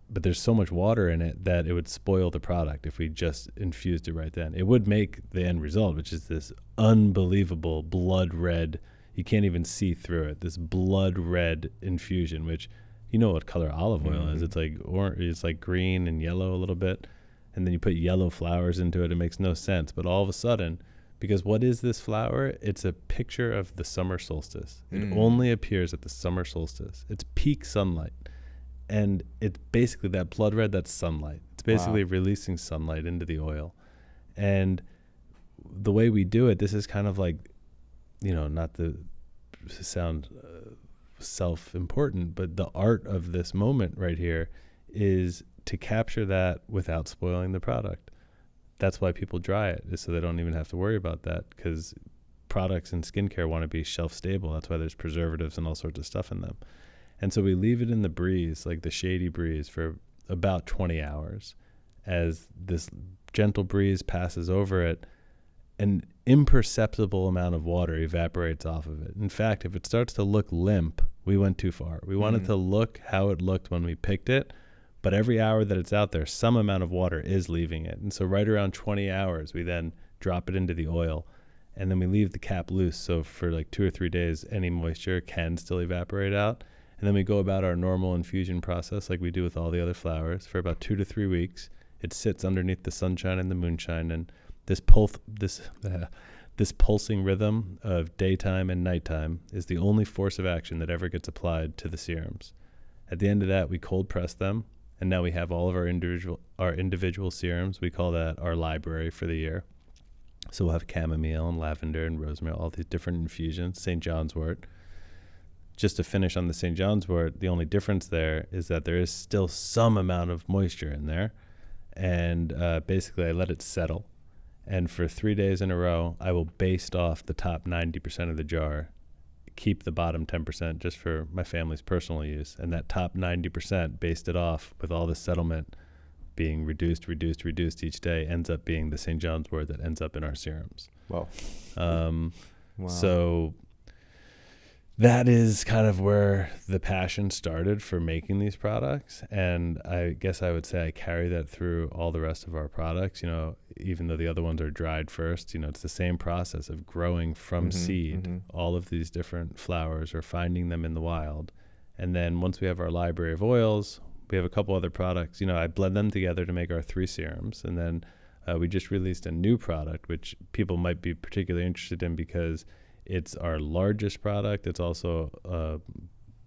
there's so much water in it that it would spoil the product if we just infused it right then. It would make the end result, which is this unbelievable blood red, you can't even see through it, this blood red infusion, which you know what color olive oil is. It's like it's like green and yellow a little bit, and then you put yellow flowers into it. It makes no sense, but all of a sudden, because what is this flower? It's a picture of the summer solstice. It only appears at the summer solstice. It's peak sunlight, and it's basically that blood red, that's sunlight. It's basically releasing sunlight into the oil. And the way we do it, this is kind of like, not to sound self-important, but the art of this moment right here is to capture that without spoiling the product. That's why people dry it, is so they don't even have to worry about that, because products in skincare want to be shelf stable. That's why there's preservatives and all sorts of stuff in them. And so we leave it in the breeze, like the shady breeze, for about 20 hours. As this gentle breeze passes over it, an imperceptible amount of water evaporates off of it. In fact, if it starts to look limp, we went too far. We wanted to look how it looked when we picked it, but every hour that it's out there, some amount of water is leaving it. And so right around 20 hours, we then drop it into the oil, and then we leave the cap loose. So for like 2 or 3 days, any moisture can still evaporate out. And then we go about our normal infusion process like we do with all the other flowers for about 2 to 3 weeks. It sits underneath the sunshine and the moonshine, and this pulsing rhythm of daytime and nighttime is the only force of action that ever gets applied to the serums. At the end of that, we cold press them, and now we have all of our individual serums. We call that our library for the year. So we'll have chamomile and lavender and rosemary, all these different infusions, St. John's wort. Just to finish on the St. John's wort, the only difference there is that there is still some amount of moisture in there. And basically, I let it settle. And for 3 days in a row, I will baste off the top 90% of the jar, keep the bottom 10% just for my family's personal use. And that top 90% basted off with all the settlement being reduced each day ends up being the St. John's wort that ends up in our serums. Wow. So that is kind of where the passion started for making these products. And I guess I would say I carry that through all the rest of our products, even though the other ones are dried first, it's the same process of growing from seed, all of these different flowers, or finding them in the wild. And then once we have our library of oils, we have a couple other products, I blend them together to make our 3 serums. And then we just released a new product, which people might be particularly interested in because it's our largest product. It's also,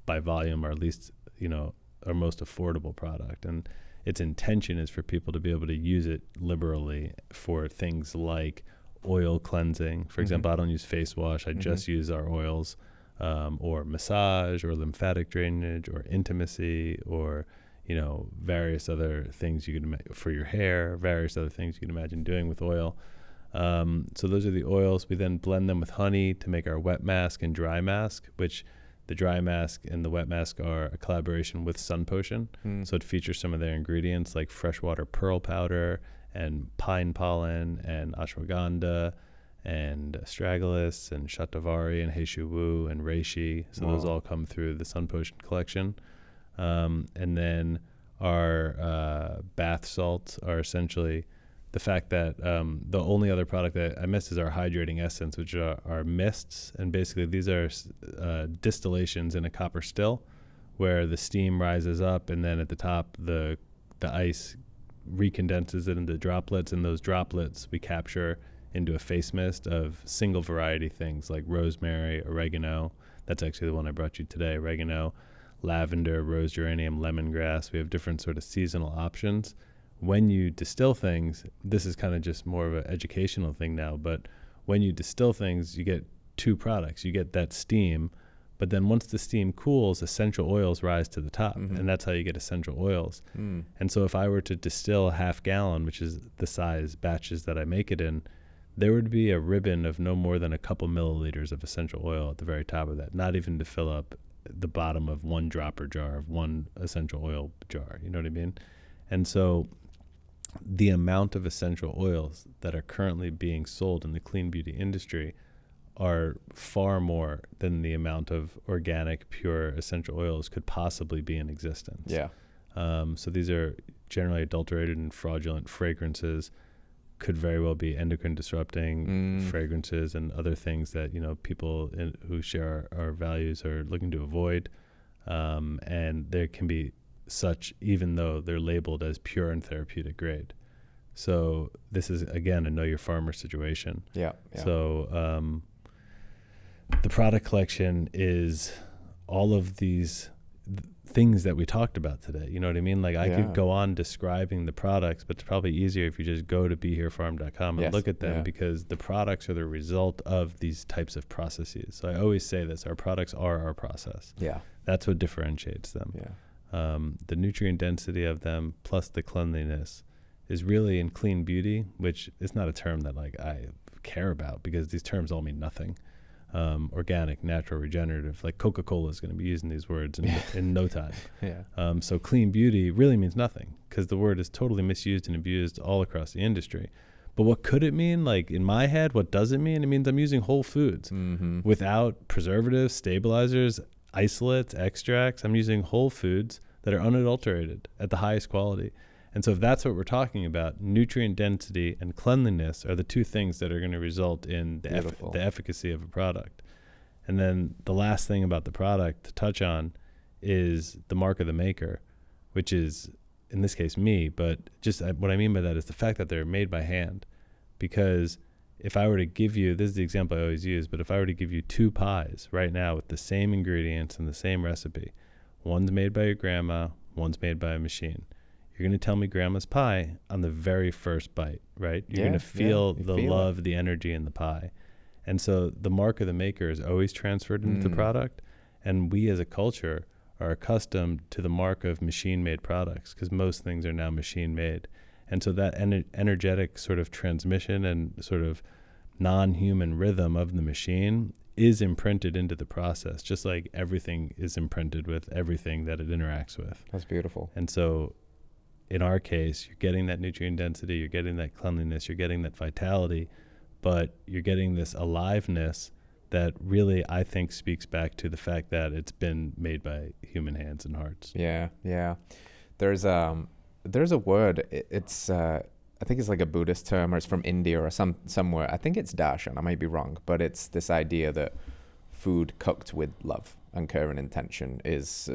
by volume, our least, our most affordable product. And its intention is for people to be able to use it liberally for things like oil cleansing. For example, I don't use face wash. I just use our oils, or massage, or lymphatic drainage, or intimacy, or, various other things you can for your hair, various other things you can imagine doing with oil. So those are the oils. We then blend them with honey to make our wet mask and dry mask, which The dry mask and the wet mask are a collaboration with Sun Potion. So it features some of their ingredients like freshwater pearl powder and pine pollen and ashwagandha and astragalus and shatavari and heishu wu and reishi. So those all come through the Sun Potion collection. And then our bath salts are essentially the fact that the only other product that I missed is our hydrating essence, which are mists. And basically these are distillations in a copper still where the steam rises up, and then at the top the ice recondenses it into droplets, and those droplets we capture into a face mist of single variety things like rosemary, oregano. That's actually the one I brought you today, oregano, lavender, rose geranium, lemongrass. We have different sort of seasonal options. When you distill things, this is kind of just more of an educational thing now, but when you distill things, you get two products. You get that steam, but then once the steam cools, essential oils rise to the top, and that's how you get essential oils. And so if I were to distill a half gallon, which is the size batches that I make it in, there would be a ribbon of no more than a couple milliliters of essential oil at the very top of that, not even to fill up the bottom of one dropper jar of one essential oil jar. You know what I mean? And so the amount of essential oils that are currently being sold in the clean beauty industry are far more than the amount of organic, pure essential oils could possibly be in existence. Yeah. So these are generally adulterated and fraudulent fragrances, could very well be endocrine disrupting fragrances and other things that, people who share our values are looking to avoid. And there can be such, even though they're labeled as pure and therapeutic grade. So this is, again, a know your farmer situation. Yeah. So the product collection is all of these things that we talked about today. You know what I mean? Like I could go on describing the products, but it's probably easier if you just go to BeHereFarm.com and look at them, because the products are the result of these types of processes. So I always say this, our products are our process. Yeah. That's what differentiates them. Yeah. The nutrient density of them plus the cleanliness is really in clean beauty, which is not a term that like I care about because these terms all mean nothing. Organic, natural, regenerative, like Coca-Cola is going to be using these words in no time. So clean beauty really means nothing because the word is totally misused and abused all across the industry. But what could it mean? Like in my head, what does it mean? It means I'm using whole foods without preservatives, stabilizers, isolates, extracts. I'm using whole foods that are unadulterated at the highest quality. And so if that's what we're talking about, nutrient density and cleanliness are the two things that are going to result in the efficacy of a product. And then the last thing about the product to touch on is the mark of the maker, which is, in this case, me. But just what I mean by that is the fact that they're made by hand. Because if I were to give you, this is the example I always use, but if I were to give you two pies right now with the same ingredients and the same recipe, one's made by your grandma, one's made by a machine. You're going to tell me grandma's pie on the very first bite, right? You're going to feel the love, the energy in the pie. And so the mark of the maker is always transferred into the product. And we as a culture are accustomed to the mark of machine-made products because most things are now machine-made. And so that energetic sort of transmission and sort of non-human rhythm of the machine is imprinted into the process, just like everything is imprinted with everything that it interacts with. That's beautiful. And so in our case, you're getting that nutrient density, you're getting that cleanliness, you're getting that vitality, but you're getting this aliveness that really, I think, speaks back to the fact that it's been made by human hands and hearts. Yeah. There's a word, it's I think it's like a Buddhist term, or it's from India or somewhere. I think it's darshan, I might be wrong, but it's this idea that food cooked with love and care and intention is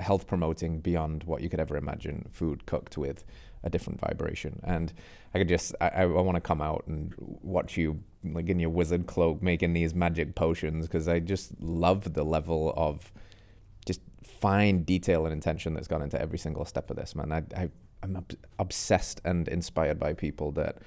health promoting beyond what you could ever imagine. Food cooked with a different vibration. And I want to come out and watch you like in your wizard cloak making these magic potions, because I just love the level of just fine detail and intention that's gone into every single step of this, man. I'm obsessed and inspired by people that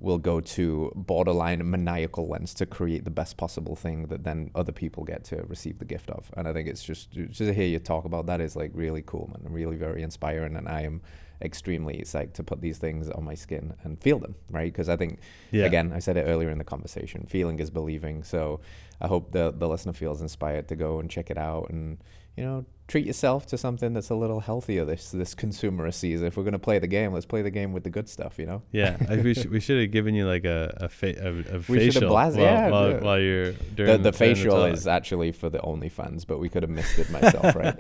will go to borderline maniacal lengths to create the best possible thing that then other people get to receive the gift of. And I think it's just to hear you talk about that is like really cool, man, really very inspiring. And I am extremely psyched to put these things on my skin and feel them, right? Because I think, again, I said it earlier in the conversation, feeling is believing. So I hope the listener feels inspired to go and check it out and, you know, treat yourself to something that's a little healthier this consumerist season. If we're going to play the game, let's play the game with the good stuff, you know? Yeah, we should have given you like a facial while you're during the facial is actually for the OnlyFans, but we could have missed it myself, right?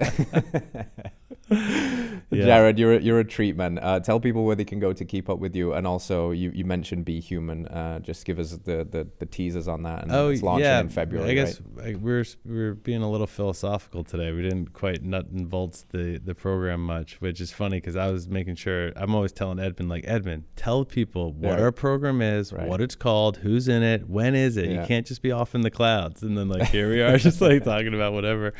Jared, you're a treat, man. Tell people where they can go to keep up with you, and also you mentioned Be Human. Just give us the teasers on that. And it's launching in February. I guess we're being a little philosophical today. We didn't quite nut and bolts the program much, which is funny because I was making sure. I'm always telling Edmund, like, Edmund, tell people what our program is, what it's called, who's in it, when is it. You can't just be off in the clouds. And then like here we are, just like talking about whatever.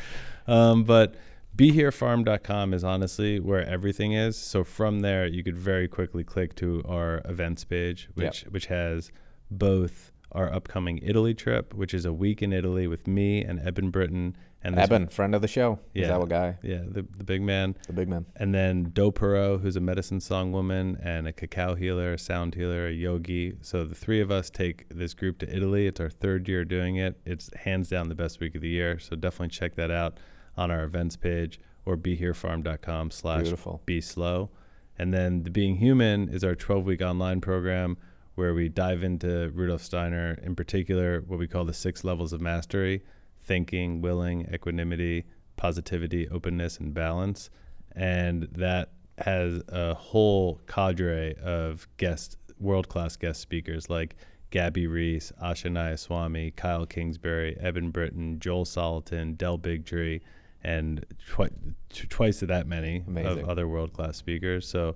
But BeHereFarm.com is honestly where everything is. So from there, you could very quickly click to our events page, which has both our upcoming Italy trip, which is a week in Italy with me and Eben Britton. And Eben, friend of the show. He's our guy. Yeah, the big man. The big man. And then Do Perot, who's a medicine song woman and a cacao healer, a sound healer, a yogi. So the three of us take this group to Italy. It's our third year doing it. It's hands down the best week of the year. So definitely check that out on our events page or BeHereFarm.com/BeSlow. And then the Being Human is our 12-week online program where we dive into Rudolf Steiner, in particular, what we call the 6 levels of mastery: thinking, willing, equanimity, positivity, openness, and balance. And that has a whole cadre of world-class guest speakers like Gabby Reese, Asha Nayaswamy, Kyle Kingsbury, Eben Britton, Joel Salatin, Del Bigtree, and twice to that many of other world-class speakers. So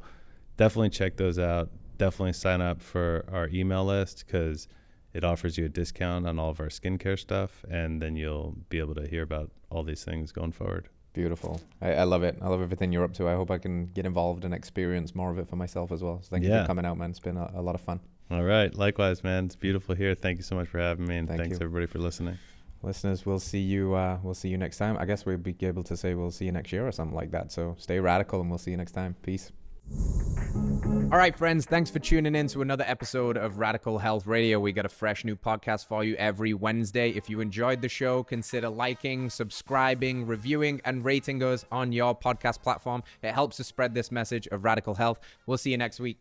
definitely check those out. Definitely sign up for our email list because it offers you a discount on all of our skincare stuff, and then you'll be able to hear about all these things going forward. Beautiful. I love it. I love everything you're up to. I hope I can get involved and experience more of it for myself as well. So thank you for coming out, man. It's been a lot of fun. All right. Likewise, man. It's beautiful here. Thank you so much for having me, and thanks everybody for listening. Listeners, we'll see you next time. I guess we'll be able to say we'll see you next year or something like that. So stay radical, and we'll see you next time. Peace. All right, friends, thanks for tuning in to another episode of Radical Health Radio. We got a fresh new podcast for you every Wednesday. If you enjoyed the show, consider liking, subscribing, reviewing, and rating us on your podcast platform. It helps to spread this message of radical health. We'll see you next week.